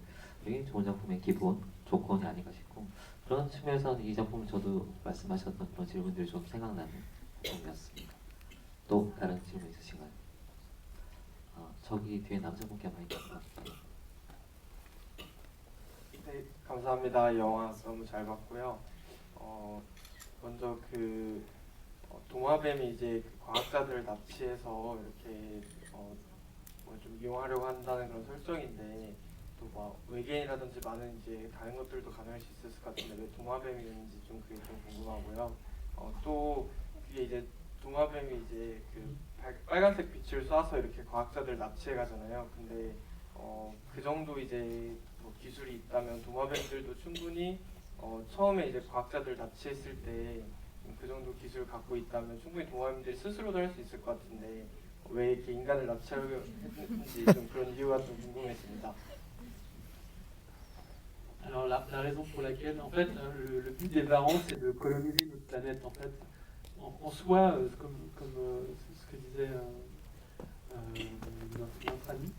좋은 작품의 기본 조건이 아닌가 싶고, 그런 측면에서는 이 작품은 저도 말씀하셨던 그런 질문들이 좀 생각나는 작품이었습니다. 또 다른 질문 있으신가요? 저기 뒤에 남자분께 많이 있습니다. 네, 감사합니다. 영화 너무 잘 봤고요. 먼저 도마뱀이 이제 그 과학자들을 납치해서 이렇게 뭐 좀 이용하려고 한다는 그런 설정인데 또 막 외계인이라든지 많은 이제 다른 것들도 가능할 수 있을 것 같은데 왜 도마뱀이었는지 좀 그게 좀 궁금하고요. 또 그게 이제 도마뱀이 이제 그 빨간색 빛을 쏴서 이렇게 과학자들 납치해 가잖아요. 근데 그 정도 이제 뭐 기술이 있다면 도마뱀들도 충분히 처음에 이제 과학자들 납치했을 때 그 정도 기술을 갖고 있다면 충분히 도마뱀들이 스스로도 할 수 있을 것 같은데 왜 이렇게 인간을 납치하려고 했는지 좀 그런 이유가 좀 궁금했습니다. Alors la raison pour laquelle, en fait, le but des Varans, c'est de coloniser notre planète. En fait, en soi, comme ce que disait notre ami,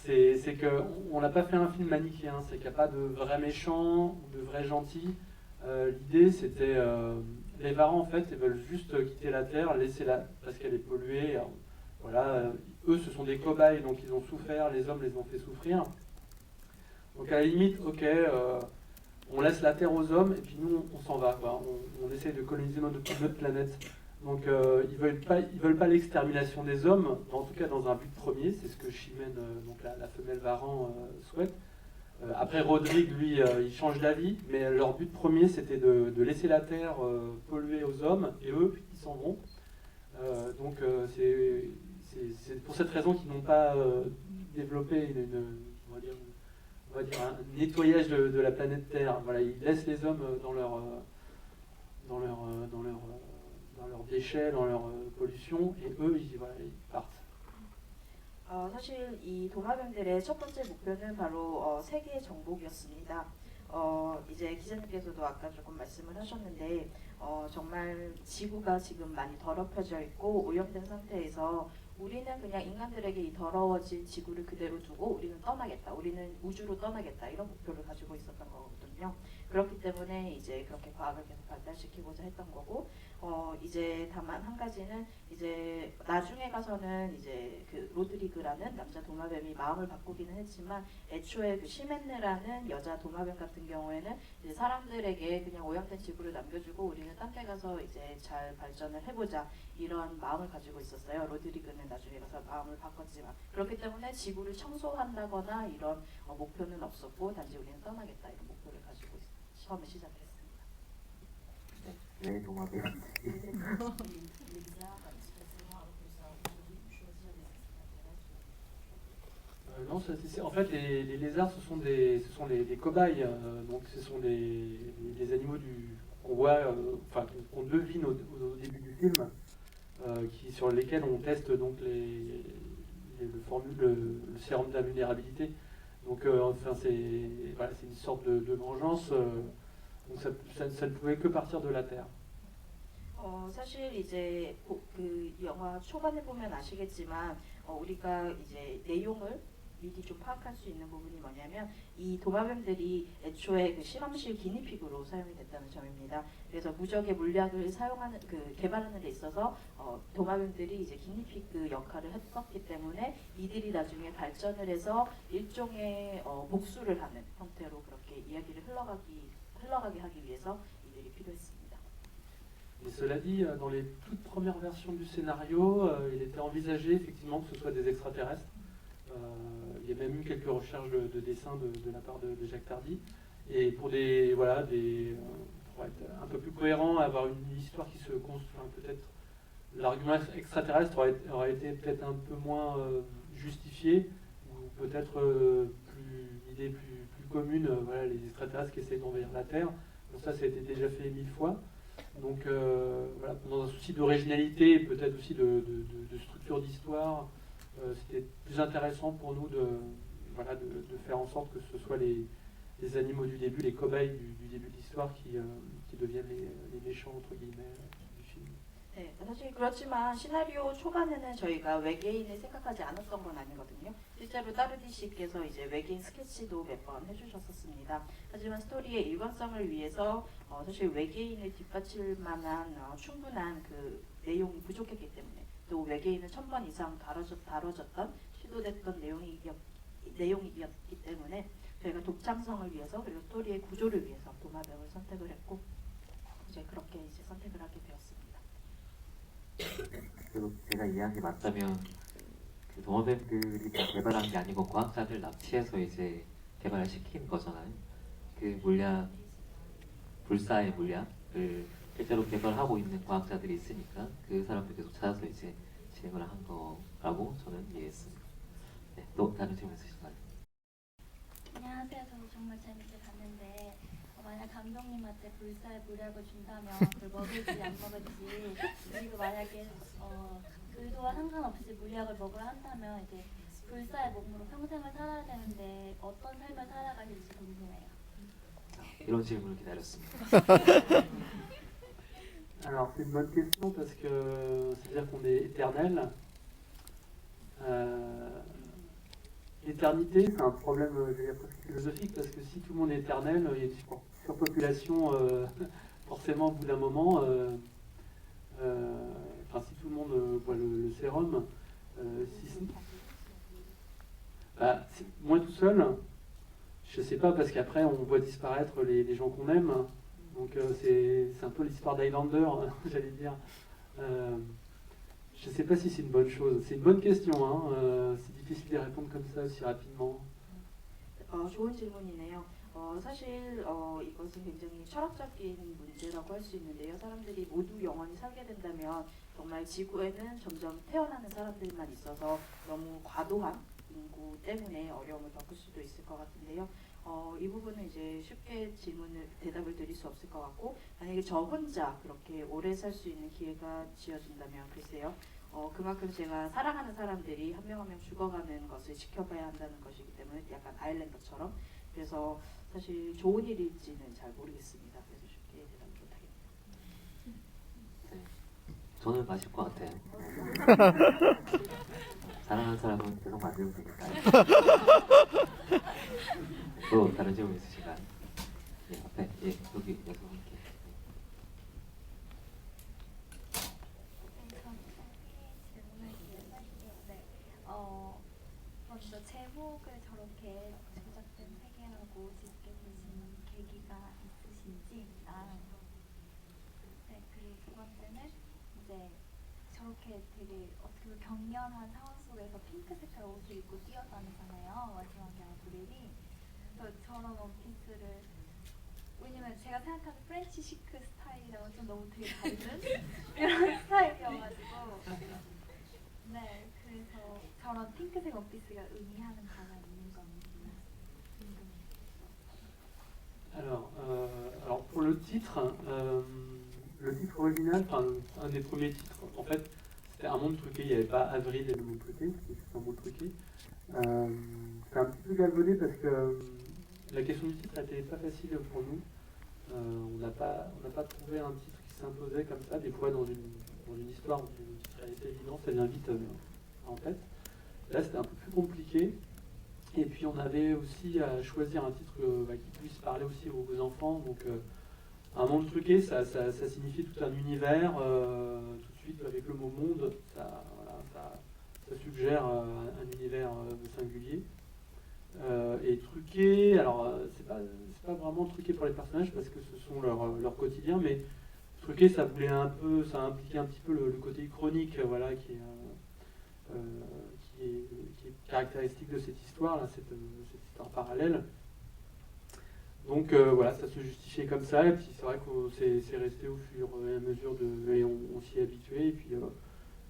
c'est qu'on n'a pas fait un film manichéen, c'est qu'il n'y a pas de vrais méchants ou de vrais gentils. L'idée, c'était les Varans, en fait, ils veulent juste quitter la Terre, laisser-la parce qu'elle est polluée. Alors, voilà, eux, ce sont des cobayes, donc ils ont souffert, les hommes les ont fait souffrir. Donc à la limite, ok, on laisse la Terre aux hommes et puis nous on s'en va. Quoi. On essaie de coloniser notre planète. Donc ils veulent pas l'extermination des hommes, en tout cas dans un but premier, c'est ce que Chimène, donc la femelle Varan, souhaite. Après Rodrigue, lui, il change d'avis, mais leur but premier c'était de laisser la Terre polluée aux hommes et eux ils s'en vont. Donc c'est pour cette raison qu'ils n'ont pas développé on va dire un nettoyage de la planète Terre. Voilà, ils laissent les hommes dans leurs déchets, dans leur pollution, et eux, ils partent. 사실 이 도마뱀들의 첫 번째 목표는 바로 세계 정복이었습니다. 이제 기자님께서도 아까 조금 말씀을 하셨는데 정말 지구가 지금 많이 더럽혀져 있고 오염된 상태에서 우리는 그냥 인간들에게 이 더러워진 지구를 그대로 두고 우리는 떠나겠다. 우리는 우주로 떠나겠다. 이런 목표를 가지고 있었던 거거든요. 그렇기 때문에 이제 그렇게 과학을 계속 발달시키고자 했던 거고 이제 다만 한 가지는 이제 나중에 가서는 이제 그 로드리그라는 남자 도마뱀이 마음을 바꾸기는 했지만 애초에 그 시멘느라는 여자 도마뱀 같은 경우에는 이제 사람들에게 그냥 오염된 지구를 남겨주고 우리는 딴 데 가서 이제 잘 발전을 해보자 이런 마음을 가지고 있었어요. 로드리그는 나중에 가서 마음을 바꿨지만 그렇기 때문에 지구를 청소한다거나 이런 목표는 없었고 단지 우리는 떠나겠다 이런 목표를 가지고 처음에 시작했습니다. 왜 도마뱀? Non, en fait, les lézards, ce sont des cobayes. Donc, ce sont des animaux qu'on voit, enfin, qu'on devine au début du film, sur lesquels on teste donc le sérum d'invulnérabilité. Donc, enfin, c'est voilà, une sorte de vengeance. Donc, ça ne pouvait que partir de la Terre. 사실 이제 그 영화 초반에 보면 아시겠지만 우리가 이제 내용을 미리 좀 파악할 수 있는 부분이 뭐냐면 이 도마뱀들이 애초에 그 실험실 기니픽으로 사용이 됐다는 점입니다. 그래서 무적의 물약을 사용하는 그 개발하는 데 있어서 도마뱀들이 이제 기니픽 그 역할을 했었기 때문에 이들이 나중에 발전을 해서 일종의 복수를 하는 형태로 그렇게 이야기를 흘러가게 하기 위해서 이들이 필요했습니다. Et cela dit, dans les toutes premières versions du scénario, il était envisagé effectivement que ce soit des extraterrestres. Il y a même eu quelques recherches de dessin de la part de Jacques Tardy. Et pour pour être un peu plus cohérent, avoir une histoire qui se construit, peut-être l'argument extraterrestre aurait été peut-être un peu moins justifié, ou peut-être une idée plus commune, voilà, les extraterrestres qui essayent d'envahir la Terre. Donc ça a été déjà fait 1000 fois. Donc voilà, dans un souci d'originalité et peut-être aussi de structure d'histoire, c'était plus intéressant pour nous de faire en sorte que ce soit les animaux du début, les cobayes du début de l'histoire qui deviennent les méchants entre guillemets du film. 네, 사실 그렇지만 시나리오 초반에는 저희가 외계인을 생각하지 않았던 건 아니거든요. 실제로 따르디 씨께서 이제 외계인 스케치도 몇 번 해주셨었습니다. 하지만 스토리의 일관성을 위해서 사실 외계인을 뒷받칠 만한 충분한 그 내용이 부족했기 때문에 또 외계인은 1000번 이상 다뤄졌던 시도됐던 내용이었기 때문에 저희가 독창성을 위해서 그리고 스토리의 구조를 위해서 도마뱀을 선택을 했고 이제 그렇게 이제 선택을 하게 되었습니다. 그리고 제가 이해한 게 맞다면 그 도마뱀들이 다 개발한 게 아니고 과학자들 납치해서 이제 개발을 시킨 거잖아요. 그 물약, 불사의 물약을 실제로 개발하고 있는 과학자들이 있으니까 그 사람들 계속 찾아서 이제 진행을 한 거라고 저는 이해했습니다. 네, 또 다른 질문 있으신가요? 안녕하세요. 저도 정말 재밌게 봤는데 만약 감독님한테 불사의 물약을 준다면 그걸 먹을지 안 먹을지 그리고 만약에 의도와 상관없이 물약을 먹으려 한다면 이제 불사의 몸으로 평생을 살아야 되는데 어떤 삶을 살아가실지 궁금해요. Alors c'est une bonne question parce que c'est-à-dire qu'on est éternel. L'éternité, c'est un problème presque philosophique parce que si tout le monde est éternel, il y a une surpopulation forcément au bout d'un moment. Si tout le monde boit le sérum, moi tout seul, je sais pas parce qu'après on voit disparaître les gens qu'on aime. Donc c'est un peu l'histoire d'Highlander, j'allais dire. Je ne sais pas si c'est une bonne chose. C'est une bonne question. C'est difficile de répondre comme ça aussi rapidement. 좋은 질문이네요. 사실 이것은 굉장히 철학적인 문제라고 할 수 있는데요. 사람들이 모두 영원히 살게 된다면 정말 지구에는 점점 태어나는 사람들만 있어서 너무 과도한 인구 때문에 어려움을 겪을 수도 있을 것 같은데요. 이 부분은 이제 쉽게 대답을 드릴 수 없을 것 같고 만약에 저 혼자 그렇게 오래 살 수 있는 기회가 지어진다면 글쎄요. 그만큼 제가 사랑하는 사람들이 한 명 한 명 죽어가는 것을 지켜봐야 한다는 것이기 때문에 약간 아일랜더처럼 그래서 사실 좋은 일일지는 잘 모르겠습니다. 그래서 쉽게 대답 못하겠네요. 저는 마실 것 같아요. 사랑하는 사람은 계속 만들면 되니까요. 또 다른 질문 있으신가요? 예, 앞에 여기 여성분께. 이렇게 조작된 세계라고 짓게 되신 계기가 있으신지. 네, 그리고 두 번째는 이제 저렇게 되게 어떻게 보면 격렬한 상황 속에서 핑크 색깔 옷을 입고 뛰어다니잖아요. 마지막에 아브릴이. 그래서 저런 원피스를, 왜냐면 제가 생각하는 프렌치 시크 스타일이랑은 좀 너무 되게 다른 이런 스타일이어가지고, 네, 그래서 저런 핑크색 원피스가 의미하는 바가 있는 건지 궁금해요. Alors pour le titre original, enfin un des premiers titres, en fait, c'était un monde truqué. Il n'y avait pas Avril et le monde truqué, c'était un monde truqué. C'est un petit peu galvaudé parce que la question du titre n'était pas facile pour nous. On n'a pas trouvé un titre qui s'imposait comme ça. Des fois, dans une histoire où le titre est assez évident, ça vient vite en tête. Là, c'était un peu plus compliqué. Et puis, on avait aussi à choisir un titre qui puisse parler aussi aux enfants. Donc, un monde truqué, ça signifie tout un univers. Tout de suite, avec le mot monde, ça suggère un univers singulier. Et truqué, alors c'est pas vraiment truqué pour les personnages parce que ce sont leur quotidien, mais truqué, ça impliquait un petit peu le côté chronique, voilà, qui est caractéristique de cette histoire, là, cette histoire parallèle. Donc voilà, ça se justifiait comme ça, et puis c'est vrai que c'est resté au fur et à mesure et on s'y est habitué, et puis voilà,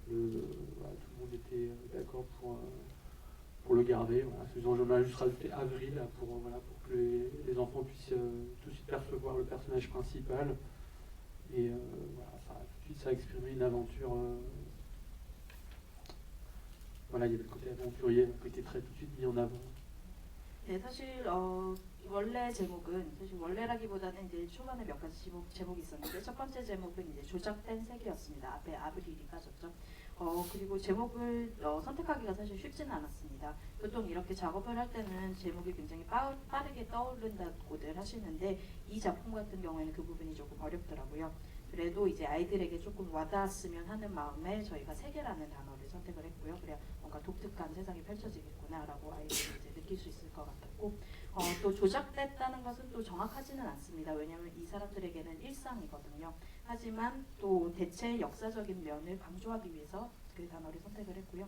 tout le monde était d'accord pour le garder. Voilà. J'en ai juste rajouté Avril là, pour que les enfants puissent tout de suite percevoir le personnage principal. Et voilà, tout de suite ça a exprimé une aventure. Voilà, il y avait le côté aventurier qui était tout de suite mis en avant. 네, 사실 원래 제목은 사실 원래라기보다는 이제 초반에 몇 가지 제목이 있었는데 첫 번째 제목은 이제 조작된 세계였습니다. 앞에 아브릴이 빠졌죠. 그리고 제목을 선택하기가 사실 쉽지는 않았습니다. 보통 이렇게 작업을 할 때는 제목이 굉장히 빠르게 떠오른다고들 하시는데 이 작품 같은 경우에는 그 부분이 조금 어렵더라고요. 그래도 이제 아이들에게 조금 와닿았으면 하는 마음에 저희가 세계라는 단어를 선택을 했고요. 그래야 뭔가 독특한 세상이 펼쳐지겠구나라고 아이들이 이제 느낄 수 있을 것 같았고, 또 조작됐다는 것은 또 정확하지는 않습니다. 왜냐하면 이 사람들에게는 일상이거든요. 하지만 또 대체 역사적인 면을 강조하기 위해서 그 단어를 선택을 했고요.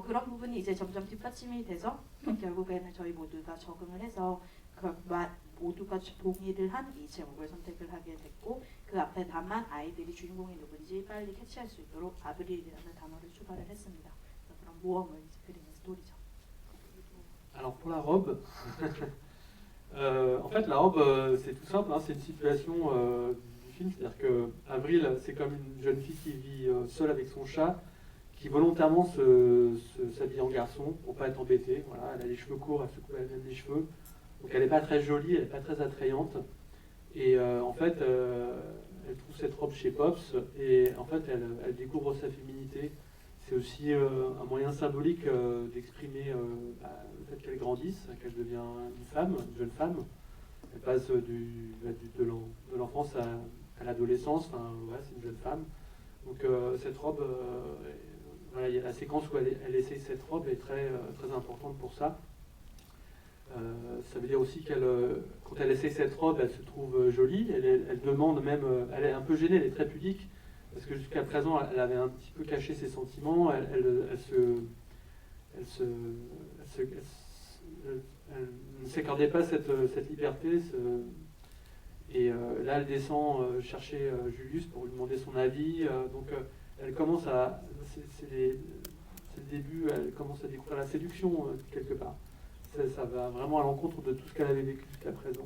그런 부분이 이제 점점 뒷받침이 돼서 결국에는 저희 모두가 적응을 해서 모두가 동의를 한 이 제목을 선택을 하게 됐고, 그 앞에 다만 아이들이 주인공이 누군지 빨리 캐치할 수 있도록 아브릴이라는 단어를 추가를 했습니다. 그런 모험을 그리는 스토리죠. Alors pour la robe, en fait la robe c'est tout simple, hein, c'est une situation du film, c'est-à-dire que Avril c'est comme une jeune fille qui vit seule avec son chat, qui volontairement s'habille en garçon pour pas être embêtée. Voilà, elle a les cheveux courts, elle se coupe elle-même les cheveux, donc elle n'est pas très jolie, elle n'est pas très attrayante. Et en fait, elle trouve cette robe chez Pops et en fait elle découvre sa féminité. C'est aussi un moyen symbolique d'exprimer le fait qu'elle grandisse, qu'elle devient une jeune femme. Elle passe de l'enfance à l'adolescence, enfin, ouais, c'est une jeune femme. Donc cette robe, voilà, il y a la séquence où elle essaye cette robe est très, très importante pour ça. Ça veut dire aussi quand elle essaye cette robe, elle se trouve jolie, elle demande même, elle est un peu gênée, elle est très pudique, parce que jusqu'à présent, elle avait un petit peu caché ses sentiments, elle ne s'accordait pas cette liberté, et là elle descend chercher Julius pour lui demander son avis, donc elle commence c'est le début, elle commence à découvrir la séduction quelque part. Ça va vraiment à l'encontre de tout ce qu'elle avait vécu jusqu'à présent.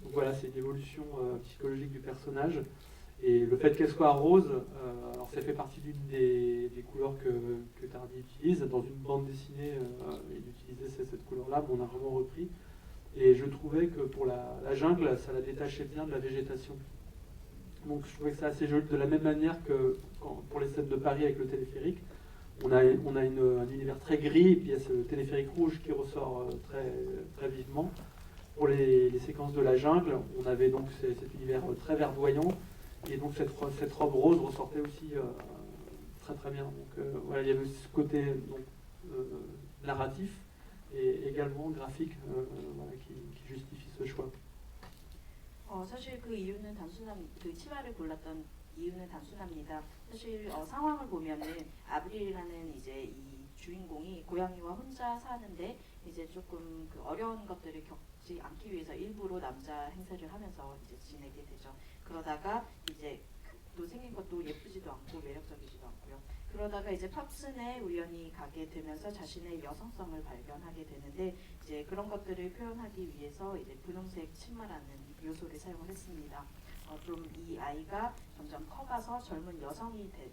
Donc voilà, c'est une évolution psychologique du personnage. Et le fait qu'elle soit rose, alors ça fait partie d'une des couleurs que Tardy utilise. Dans une bande dessinée, il utilisait cette couleur-là, mais on a vraiment repris. Et je trouvais que pour la jungle, ça la détachait bien de la végétation. Donc je trouvais que c'est assez joli, de la même manière que pour les scènes de Paris avec le téléphérique. On a un univers très gris, et puis il y a ce téléphérique rouge qui ressort très, très vivement. Pour les séquences de la jungle, on avait donc cet univers très verdoyant, et donc cette robe rose ressortait aussi très très bien. Donc voilà, il y avait ce côté narratif, et également graphique voilà, qui justifie ce choix. 사실 그 이유는 그 치마를 골랐던 이유는 단순합니다. 사실 상황을 보면은 아브릴이라는 이제 이 주인공이 고양이와 혼자 사는데 이제 조금 그 어려운 것들을 겪지 않기 위해서 일부러 남자 행세를 하면서 이제 지내게 되죠. 그러다가 이제 또 생긴 것도 예쁘지도 않고 매력적이지도 않고요. 그러다가 이제 팝슨에 우연히 가게 되면서 자신의 여성성을 발견하게 되는데 이제 그런 것들을 표현하기 위해서 이제 분홍색 치마라는 요소를 사용을 했습니다. 좀 이 아이가 점점 커가서 젊은 여성이 되는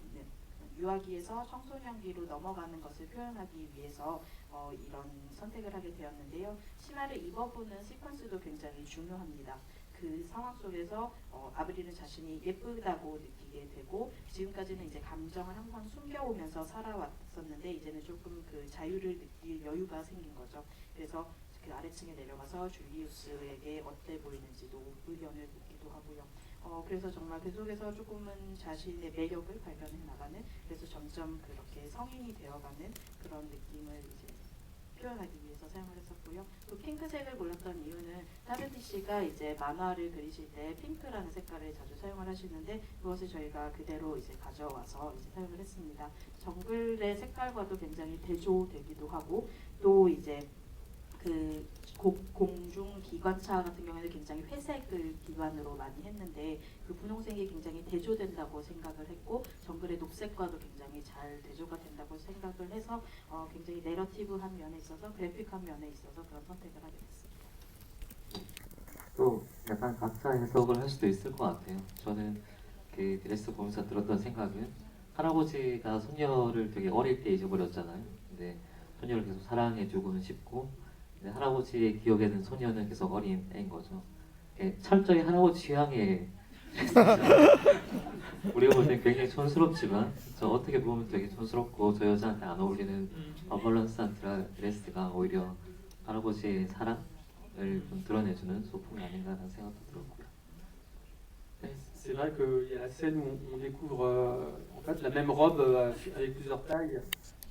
유아기에서 청소년기로 넘어가는 것을 표현하기 위해서 이런 선택을 하게 되었는데요. 치마를 입어보는 시퀀스도 굉장히 중요합니다. 그 상황 속에서 아브릴은 자신이 예쁘다고 느끼게 되고 지금까지는 이제 감정을 항상 숨겨오면서 살아왔었는데 이제는 조금 그 자유를 느낄 여유가 생긴 거죠. 그래서 그 아래층에 내려가서 줄리우스에게 어때 보이는지도 의견을 묻기도 하고요. 그래서 정말 계속해서 조금은 자신의 매력을 발견해 나가는 그래서 점점 그렇게 성인이 되어가는 그런 느낌을 이제 표현하기 위해서 사용을 했었고요. 또 핑크색을 골랐던 이유는 타르디 씨가 이제 만화를 그리실 때 핑크라는 색깔을 자주 사용을 하시는데 그것을 저희가 그대로 이제 가져와서 이제 사용을 했습니다. 정글의 색깔과도 굉장히 대조되기도 하고 또 이제 그 공중 기관차 같은 경우에는 굉장히 회색을 기반으로 많이 했는데 그 분홍색이 굉장히 대조된다고 생각을 했고 정글의 녹색과도 굉장히 잘 대조가 된다고 생각을 해서 굉장히 내러티브한 면에 있어서 그래픽한 면에 있어서 그런 선택을 하게 됐습니다. 또 약간 각자 해석을 할 수도 있을 것 같아요. 저는 그 드레스 보면서 들었던 생각은 할아버지가 손녀를 되게 어릴 때 잊어버렸잖아요. 근데 손녀를 계속 사랑해주고는 싶고 근데 할아버지의 기억에는 소녀는 계속 어린 애인 거죠. 철저히 할아버지 취향에 우리가 볼 땐 굉장히 촌스럽지만 저 어떻게 보면 되게 촌스럽고 저 여자한테 안 어울리는 어벌런스한 드레스가 오히려 할아버지의 사랑을 좀 드러내주는 소품이 아닌가라는 생각도 들었고요. C'est vrai qu'il y a la scène où on découvre en fait la même robe avec plusieurs tailles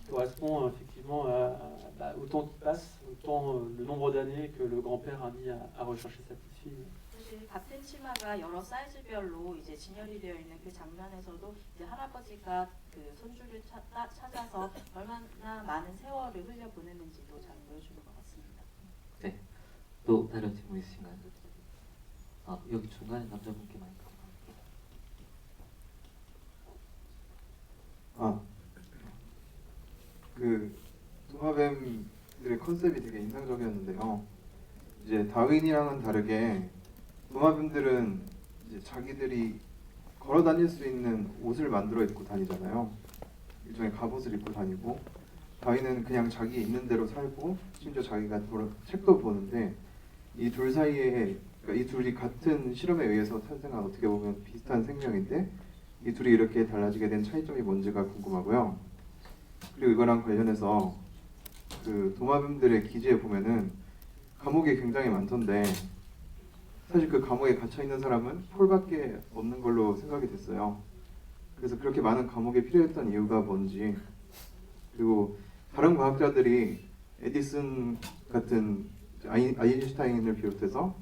qui correspond effectivement à autant qu'il passe, autant le nombre d'années que le grand-père a mis à rechercher sa petite fille. 사실 같은 치마가 여러 사이즈별로 이제 진열이 되어 있는 그 장면에서도 이제 할아버지가 그 손주를 찾아서 얼마나 많은 세월을 흘려 보냈는지도 잘 보여주는 것 같습니다. 네. 또 다른 질문 있으신가요? 여기 중간에 남자분께 마이크. 그 도마뱀들의 컨셉이 되게 인상적이었는데요. 이제 다윈이랑은 다르게 도마뱀들은 이제 자기들이 걸어 다닐 수 있는 옷을 만들어 입고 다니잖아요. 일종의 갑옷을 입고 다니고 다윈은 그냥 자기 있는 대로 살고 심지어 자기가 책도 보는데 이 둘 사이에 그러니까 이 둘이 같은 실험에 의해서 탄생한 어떻게 보면 비슷한 생명인데 이 둘이 이렇게 달라지게 된 차이점이 뭔지가 궁금하고요. 그리고 이거랑 관련해서 그 도마뱀들의 기지에 보면은 감옥이 굉장히 많던데 사실 그 감옥에 갇혀 있는 사람은 폴밖에 없는 걸로 생각이 됐어요. 그래서 그렇게 많은 감옥이 필요했던 이유가 뭔지 그리고 다른 과학자들이 에디슨 같은 아인슈타인을 비롯해서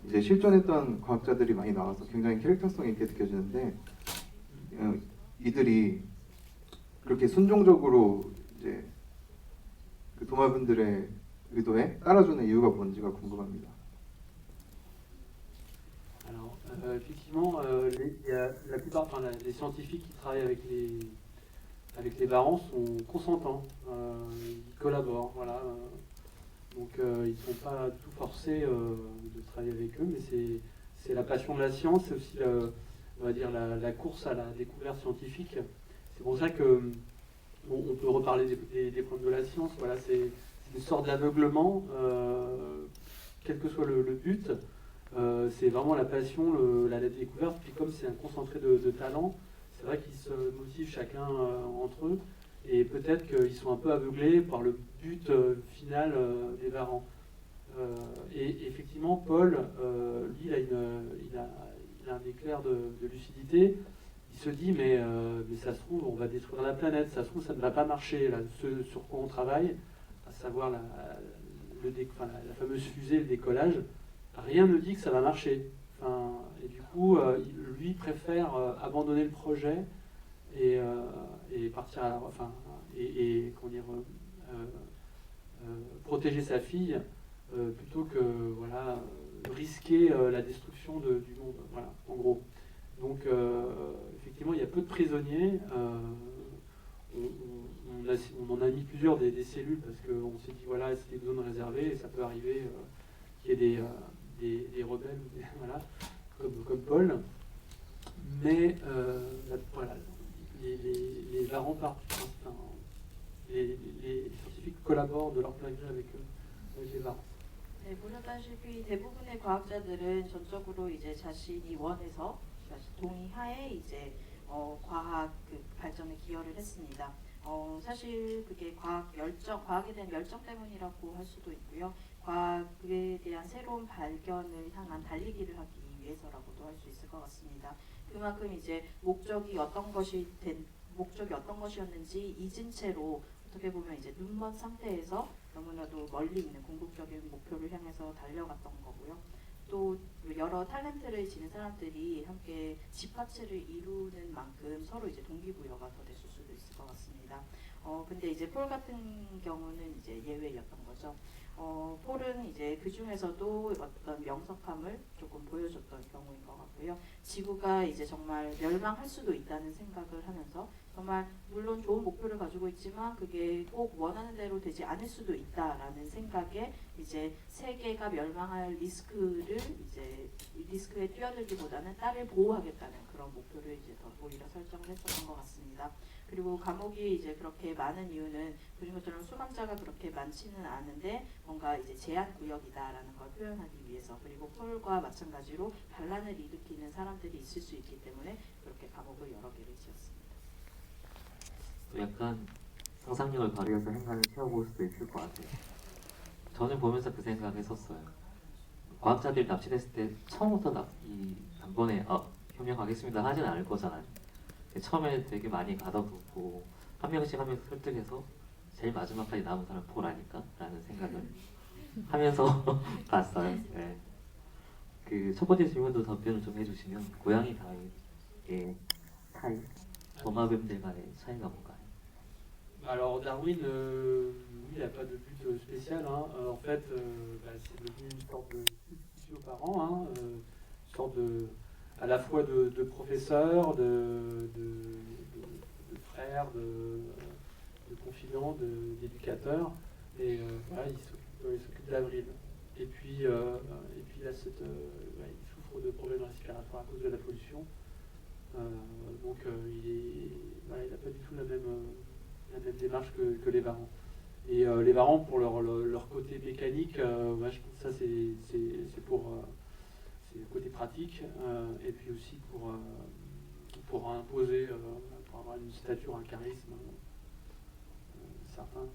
이제 실존했던 과학자들이 많이 나와서 굉장히 캐릭터성 있게 느껴지는데 이들이 그렇게 순종적으로 이제 그 도마뱀들의 의도에 따라주는 이유가 뭔지가 궁금합니다. Alors, effectivement, la plupart, enfin, les scientifiques qui travaillent avec les varans sont consentants, ils collaborent, voilà. Donc ils ne sont pas tout forcés de travailler avec eux, mais c'est la passion de la science, c'est aussi on va dire la course à la découverte scientifique. C'est pour ça que on peut reparler des problèmes de la science. Voilà, c'est une sorte d'aveuglement, quel que soit le but. C'est vraiment la passion, la découverte. Puis comme c'est un concentré de talent, c'est vrai qu'ils se motivent chacun entre eux. Et peut-être qu'ils sont un peu aveuglés par le but final des varans. Et effectivement, Paul, lui, il a un éclair de lucidité. Il se dit, mais ça se trouve, on va détruire la planète. Ça se trouve, ça ne va pas marcher. Là, ce sur quoi on travaille, savoir la fameuse fusée, le décollage, rien ne dit que ça va marcher. Et du coup, lui préfère abandonner le projet et partir comment dire, protéger sa fille plutôt que voilà, risquer la destruction du monde. Voilà, en gros. Donc, effectivement, il y a peu de prisonniers. On en a mis plusieurs des cellules parce qu'on s'est dit voilà, c'est des zones réservées et ça peut arriver qu'il y ait des rebelles, voilà, comme Paul. Mais voilà, les varans partent, les scientifiques collaborent de leur plein gré avec les varans. 네, 보셨다시피 대부분의 과학자들은 전적으로 이제 자신이 원해서 동의하에 이제 과학 그 발전에 기여를 했습니다. 사실 그게 과학에 대한 열정 때문이라고 할 수도 있고요. 과학에 대한 새로운 발견을 향한 달리기를 하기 위해서라고도 할 수 있을 것 같습니다. 그만큼 이제 목적이 어떤 것이었는지 잊은 채로 어떻게 보면 이제 눈먼 상태에서 너무나도 멀리 있는 궁극적인 목표를 향해서 달려갔던 거고요. 또 여러 탤런트를 지닌 사람들이 함께 집합체를 이루는 만큼 서로 이제 동기부여가 더 됐을 수도 있을 것 같습니다. 근데 이제 폴 같은 경우는 이제 예외였던 거죠. 폴은 이제 그 중에서도 어떤 명석함을 조금 보여줬던 경우인 것 같고요. 지구가 이제 정말 멸망할 수도 있다는 생각을 하면서 정말 물론 좋은 목표를 가지고 있지만 그게 꼭 원하는 대로 되지 않을 수도 있다라는 생각에 이제 세계가 멸망할 리스크에 뛰어들기보다는 딸을 보호하겠다는 그런 목표를 이제 더 오히려 설정을 했었던 것 같습니다. 그리고 감옥이 이제 그렇게 많은 이유는 보신 것처럼 수감자가 그렇게 많지는 않은데 뭔가 이제 제한 구역이다라는 걸 표현하기 위해서 그리고 폴과 마찬가지로 반란을 일으키는 사람들이 있을 수 있기 때문에 그렇게 감옥을 여러 개를 지었습니다. 약간 상상력을 발휘해서 행간을 채워볼 수도 있을 것 같아요. 저는 보면서 그 생각했었어요. 과학자들이 납치됐을 때 처음부터 이 단번에 협력하겠습니다 하진 않을 거잖아요. 처음에 되게 많이 가둬두고 한 명씩 설득해서 제일 마지막까지 남은 사람 폴 아닐까? 라는 생각을 하면서 봤어요. 네. 그 첫 번째 질문도 답변을 좀 해주시면 고양이 다이의 차이, 도마뱀들 간의 차이가 뭔가요? Alors Darwin, il n'a pas de but spécial. En fait, c'est devenu une sorte de substitut aux parents, une sorte à la fois de professeur, de frère, de confident, d'éducateur. Et voilà, il s'occupe d'Avril. Et puis là, il souffre de problèmes respiratoires à cause de la pollution. Donc il n'a pas du tout la même démarche que les varans. Et les varans, pour leur côté mécanique, je pense que ça c'est pour le côté pratique, et puis aussi pour imposer, pour avoir une stature, un charisme certain.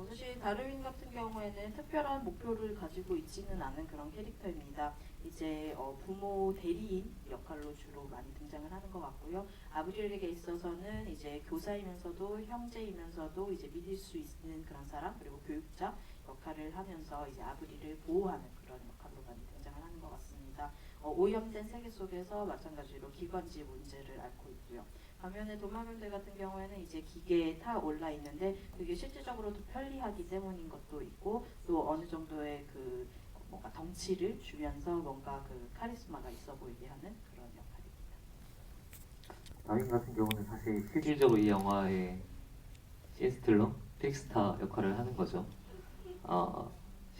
사실 다르윈 같은 경우에는 특별한 목표를 가지고 있지는 않은 그런 캐릭터입니다. 이제 부모 대리인 역할로 주로 많이 등장을 하는 것 같고요. 아브릴에게 있어서는 이제 교사이면서도 형제이면서도 이제 믿을 수 있는 그런 사람 그리고 교육자 역할을 하면서 이제 아브릴을 보호하는 그런 역할로 많이 등장을 하는 것 같습니다. 오염된 세계 속에서 마찬가지로 기관지 문제를 앓고 있고요. 반면에 도마뱀들 같은 경우에는 이제 기계에 타 올라 있는데 그게 실질적으로 더 편리하기 때문인 것도 있고 또 어느 정도의 그 뭔가 덩치를 주면서 뭔가 그 카리스마가 있어 보이게 하는 그런 역할입니다. 다윈 같은 경우는 사실 실질적으로 이 영화의 시스틀러, 픽스타 역할을 하는 거죠.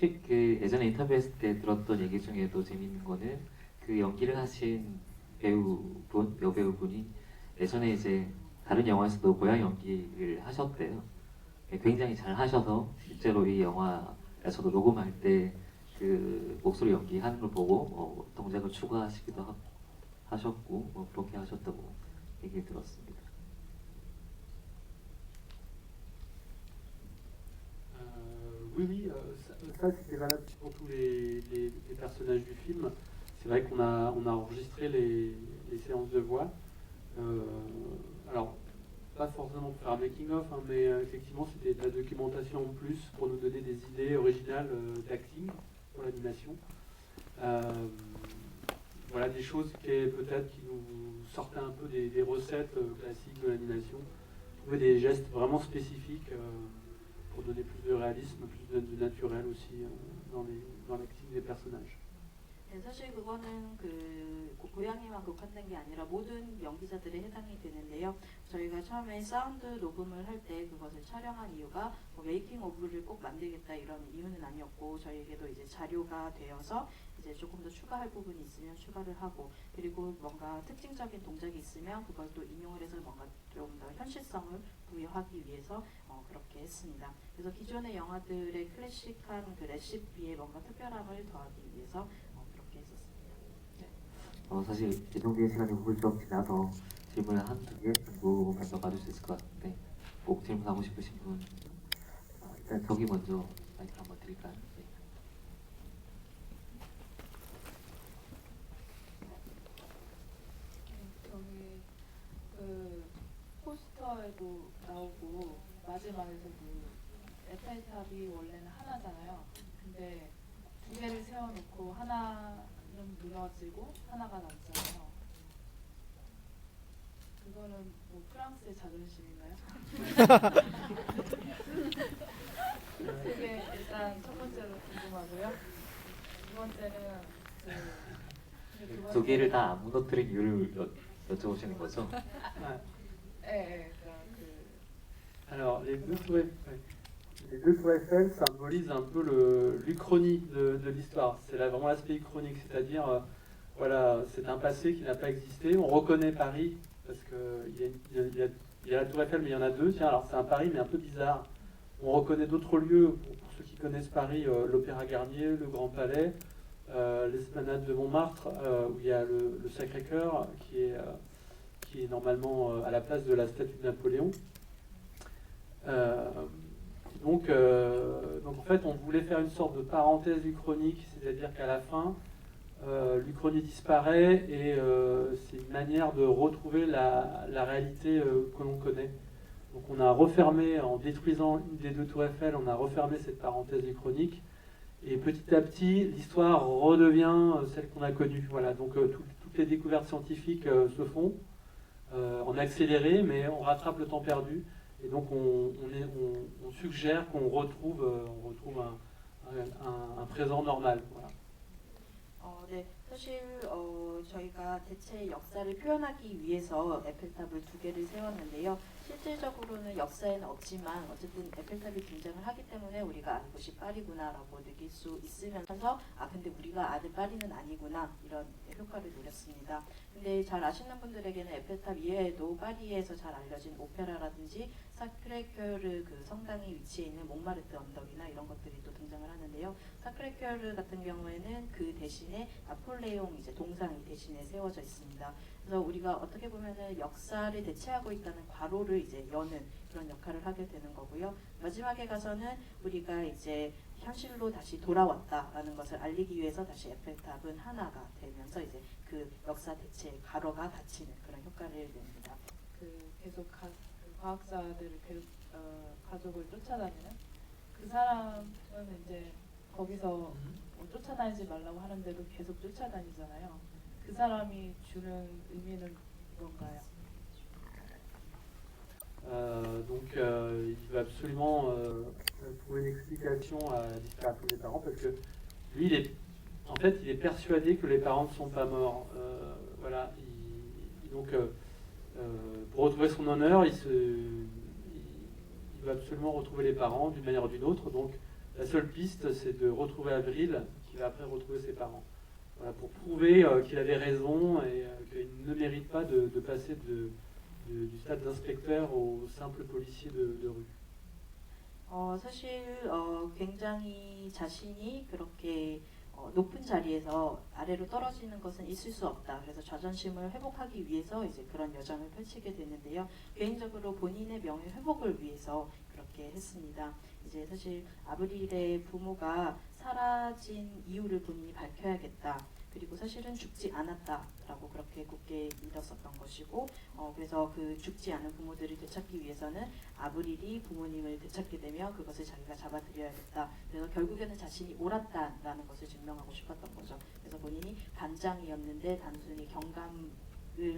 그 예전에 인터뷰했을 때 들었던 얘기 중에도 재밌는 거는 그 연기를 하신 여배우분이 예전에 이제 다른 영화에서도 고양이 연기를 하셨대요. 굉장히 잘 하셔서 실제로 이 영화에서도 녹음할 때 그 목소리 연기하는 걸 보고 동작을 추가하시기도 하셨고 그렇게 하셨다고 얘기 들었습니다. Oui, ça c'était valable pour tous les personnages du film. C'est vrai qu'on a enregistré les séances de voix. Alors, pas forcément pour faire un making-of, hein, mais effectivement c'était de la documentation en plus pour nous donner des idées originales d'acting pour l'animation. Voilà des choses qui peut-être qui nous sortaient un peu des recettes classiques de l'animation. Trouver des gestes vraiment spécifiques pour donner plus de réalisme, plus de naturel aussi dans l'acting des personnages. 네, 사실 그거는 그 고양이만 국한된 게 아니라 모든 연기자들에 해당이 되는데요. 저희가 처음에 사운드 녹음을 할 때 그것을 촬영한 이유가 뭐 메이킹 오브를 꼭 만들겠다 이런 이유는 아니었고 저희에게도 이제 자료가 되어서 이제 조금 더 추가할 부분이 있으면 추가를 하고 그리고 뭔가 특징적인 동작이 있으면 그걸 또 인용을 해서 뭔가 좀 더 현실성을 부여하기 위해서 그렇게 했습니다. 그래서 기존의 영화들의 클래식한 그 레시피에 뭔가 특별함을 더하기 위해서 그렇게 했었습니다. 사실 예정된 시간이 훌쩍 지나서 질문을 한두 개 정도 받을 수 있을 것 같은데 꼭 질문하고 싶으신 분 일단 저기 먼저 마이크 한번 드릴까요? 네. 저기 그 포스터에도 나오고 마지막에서도 에펠탑이 원래는 하나잖아요. 근데 두 개를 세워놓고 하나는 무너지고 하나가 남잖아요. 그거는 뭐 프랑스의 자존심인가요? 그게 일단 첫 번째로 궁금하고요. 두 번째는 두 개를 다 안 무너뜨린 이유를 여쭤보시는 거죠? 네, Alors, les deux tours Eiffel symbolisent un peu l'Uchronie de l'histoire. C'est vraiment l'aspect uchronique, c'est-à-dire, voilà, c'est un passé qui n'a pas existé. On reconnaît Paris, parce qu'il y a la tour Eiffel, mais il y en a deux. Tiens, alors c'est un Paris, mais un peu bizarre. On reconnaît d'autres lieux, pour ceux qui connaissent Paris, l'Opéra Garnier, le Grand Palais, l'esplanade de Montmartre, où il y a le Sacré-Cœur, qui est normalement à la place de la statue de Napoléon. Donc en fait on voulait faire une sorte de parenthèse uchronique, c'est-à-dire qu'à la fin l'Uchronie disparaît et c'est une manière de retrouver la réalité que l'on connaît. Donc on a refermé, en détruisant une des deux tours Eiffel, on a refermé cette parenthèse uchronique et petit à petit l'histoire redevient celle qu'on a connue. Voilà, donc toutes les découvertes scientifiques se font en accéléré, mais on rattrape le temps perdu. Et donc on suggère qu'on retrouve un présent normal. Voilà. 네, 사실 저희가 대체 역사를 표현하기 위해서 에펠탑을 두 개를 세웠는데요. 실질적으로는 역사에는 없지만 어쨌든 에펠탑이 등장을 하기 때문에 우리가 아는 곳이 파리구나라고 느낄 수 있으면서 근데 우리가 아는 파리는 아니구나 이런 효과를 노렸습니다. 근데 잘 아시는 분들에게는 에펠탑 이외에도 파리에서 잘 알려진 오페라라든지 사크레큐르 그 성당이 위치해 있는 몽마르트 언덕이나 이런 것들이 또 등장을 하는데요. 사크레큐르 같은 경우에는 그 대신에 나폴레옹 이제 동상이 대신에 세워져 있습니다. 그래서 우리가 어떻게 보면은 역사를 대체하고 있다는 과로를 이제 여는 그런 역할을 하게 되는 거고요. 마지막에 가서는 우리가 이제 현실로 다시 돌아왔다라는 것을 알리기 위해서 다시 에펠탑은 하나가 되면서 이제 그 역사 대체의 가로가 닫히는 그런 효과를 냅니다. 계속 과학자들을 가족을 쫓아다니는 그 사람은 이제 거기서 뭐 쫓아다니지 말라고 하는데도 계속 쫓아다니잖아요. 그 사람이 주는 의미는 뭔가요? Donc il va absolument trouver une explication à la disparition des parents parce que lui il est persuadé que les parents ne sont pas morts. Voilà, donc pour retrouver son honneur, il va absolument retrouver les parents d'une manière ou d'une autre. Donc la seule piste, c'est de retrouver Avril, qui va après retrouver ses parents. Voilà, pour prouver qu'il avait raison et qu'il ne mérite pas de passer du stade d'inspecteur au simple policier de rue. 사실 굉장히 자신이 그렇게 높은 자리에서 아래로 떨어지는 것은 있을 수 없다. 그래서 자존심을 회복하기 위해서 이제 그런 여정을 펼치게 되는데요. 개인적으로 본인의 명예 회복을 위해서 그렇게 했습니다. 이제 사실 아브릴의 부모가 사라진 이유를 본인이 밝혀야겠다. 그리고 사실은 죽지 않았다라고 그렇게 굳게 믿었었던 것이고 그래서 그 죽지 않은 부모들을 되찾기 위해서는 아브릴이 부모님을 되찾게 되면 그것을 자기가 잡아들여야겠다. 그래서 결국에는 자신이 옳았다라는 것을 증명하고 싶었던 거죠. 그래서 본인이 반장이었는데 단순히 경감을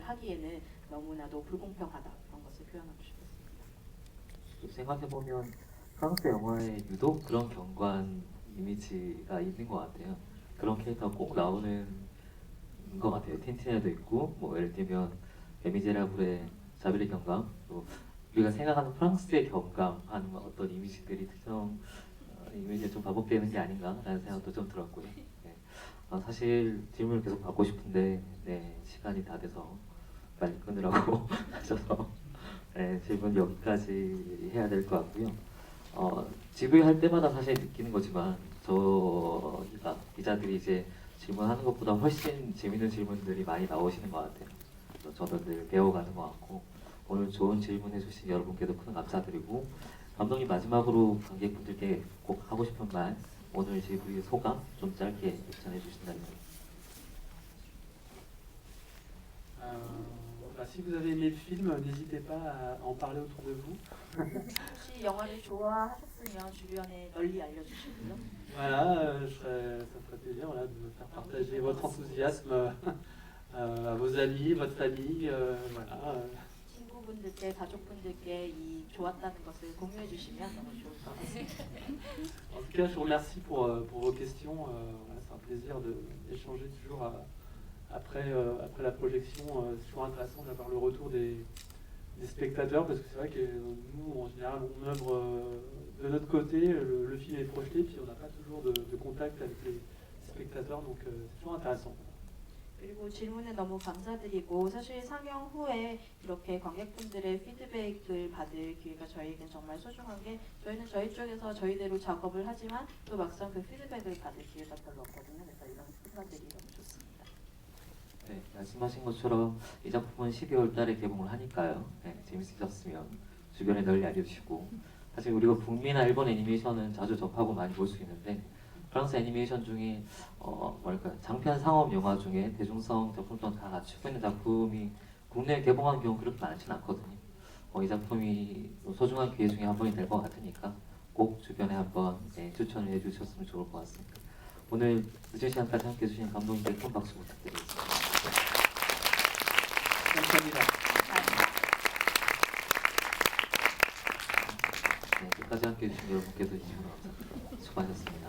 하기에는 너무나도 불공평하다 그런 것을 표현하고 싶었습니다. 생각해보면 프랑스 영화에 유독 그런 경관 이미지가 있는 것 같아요. 그런 캐릭터가 꼭 나오는 것 같아요. 틴틴에도 있고 뭐 예를 들면 레미제라블의 자비의 경감, 또 우리가 생각하는 프랑스의 경감하는 어떤 이미지들이 특정 이미지에 좀 반복되는 게 아닌가라는 생각도 좀 들었고요. 네. 사실 질문을 계속 받고 싶은데 네, 시간이 다 돼서 빨리 끊으라고 하셔서 네, 질문 여기까지 해야 될 것 같고요. GV 할 때마다 사실 느끼는 거지만 저희가 기자들이 이제 질문하는 것보다 훨씬 재밌는 질문들이 많이 나오시는 것 같아요. 그래서 저도 늘 배워가는 것 같고 오늘 좋은 질문해 주신 여러분께도 큰 감사드리고 감독님 마지막으로 관객분들께 꼭 하고 싶은 말 오늘 GV의 소감 좀 짧게 전해 주신다면. Si vous avez aimé le film, n'hésitez pas à en parler autour de vous. 혹시 영화를 좋아하셨으면 주변에 널리 알려주시고요. Voilà, ça me ferait plaisir voilà, de faire partager votre enthousiasme à vos amis, votre famille. Voilà. 친구분들께, 가족분들께 이 좋았다는 것을 공유해 주시면 너무 좋을 것 같습니다. En tout cas, je vous remercie pour vos questions. Voilà, c'est un plaisir d'échanger toujours après la projection. C'est toujours intéressant d'avoir le retour des spectateurs parce que c'est vrai que nous, en général, on œuvre de notre côté, le film est projeté, puis on n'a pas toujours de contact avec les spectateurs, donc c'est toujours intéressant. 그리고 질문에 너무 감사드리고 사실 상영 후에 이렇게 관객분들의 피드백을 받을 기회가 저희에겐 정말 소중한 게 저희는 저희 쪽에서 저희대로 작업을 하지만 또 막상 그 피드백을 받을 기회가 별로 없거든요. 그래서 이런 시간들이 너무 좋습니다. 네, 말씀하신 것처럼 이 작품은 12월 달에 개봉을 하니까요. 네, 재밌으셨으면 주변에 널리 알려주시고 사실 우리가 북미나 일본 애니메이션은 자주 접하고 많이 볼 수 있는데 프랑스 애니메이션 중에 뭐랄까 장편 상업 영화 중에 대중성 작품성 다 갖추고 있는 작품이 국내에 개봉하는 경우 그렇게 많지는 않거든요. 이 작품이 소중한 기회 중에 한 번이 될 것 같으니까 꼭 주변에 한번 네, 추천을 해주셨으면 좋을 것 같습니다. 오늘 늦은 시간까지 함께해 주신 감독님께 큰 박수 부탁드리겠습니다. 감사합니다. 네, 끝까지 함께해 주신 여러분께도 진심으로 감사드립니다. 수고하셨습니다.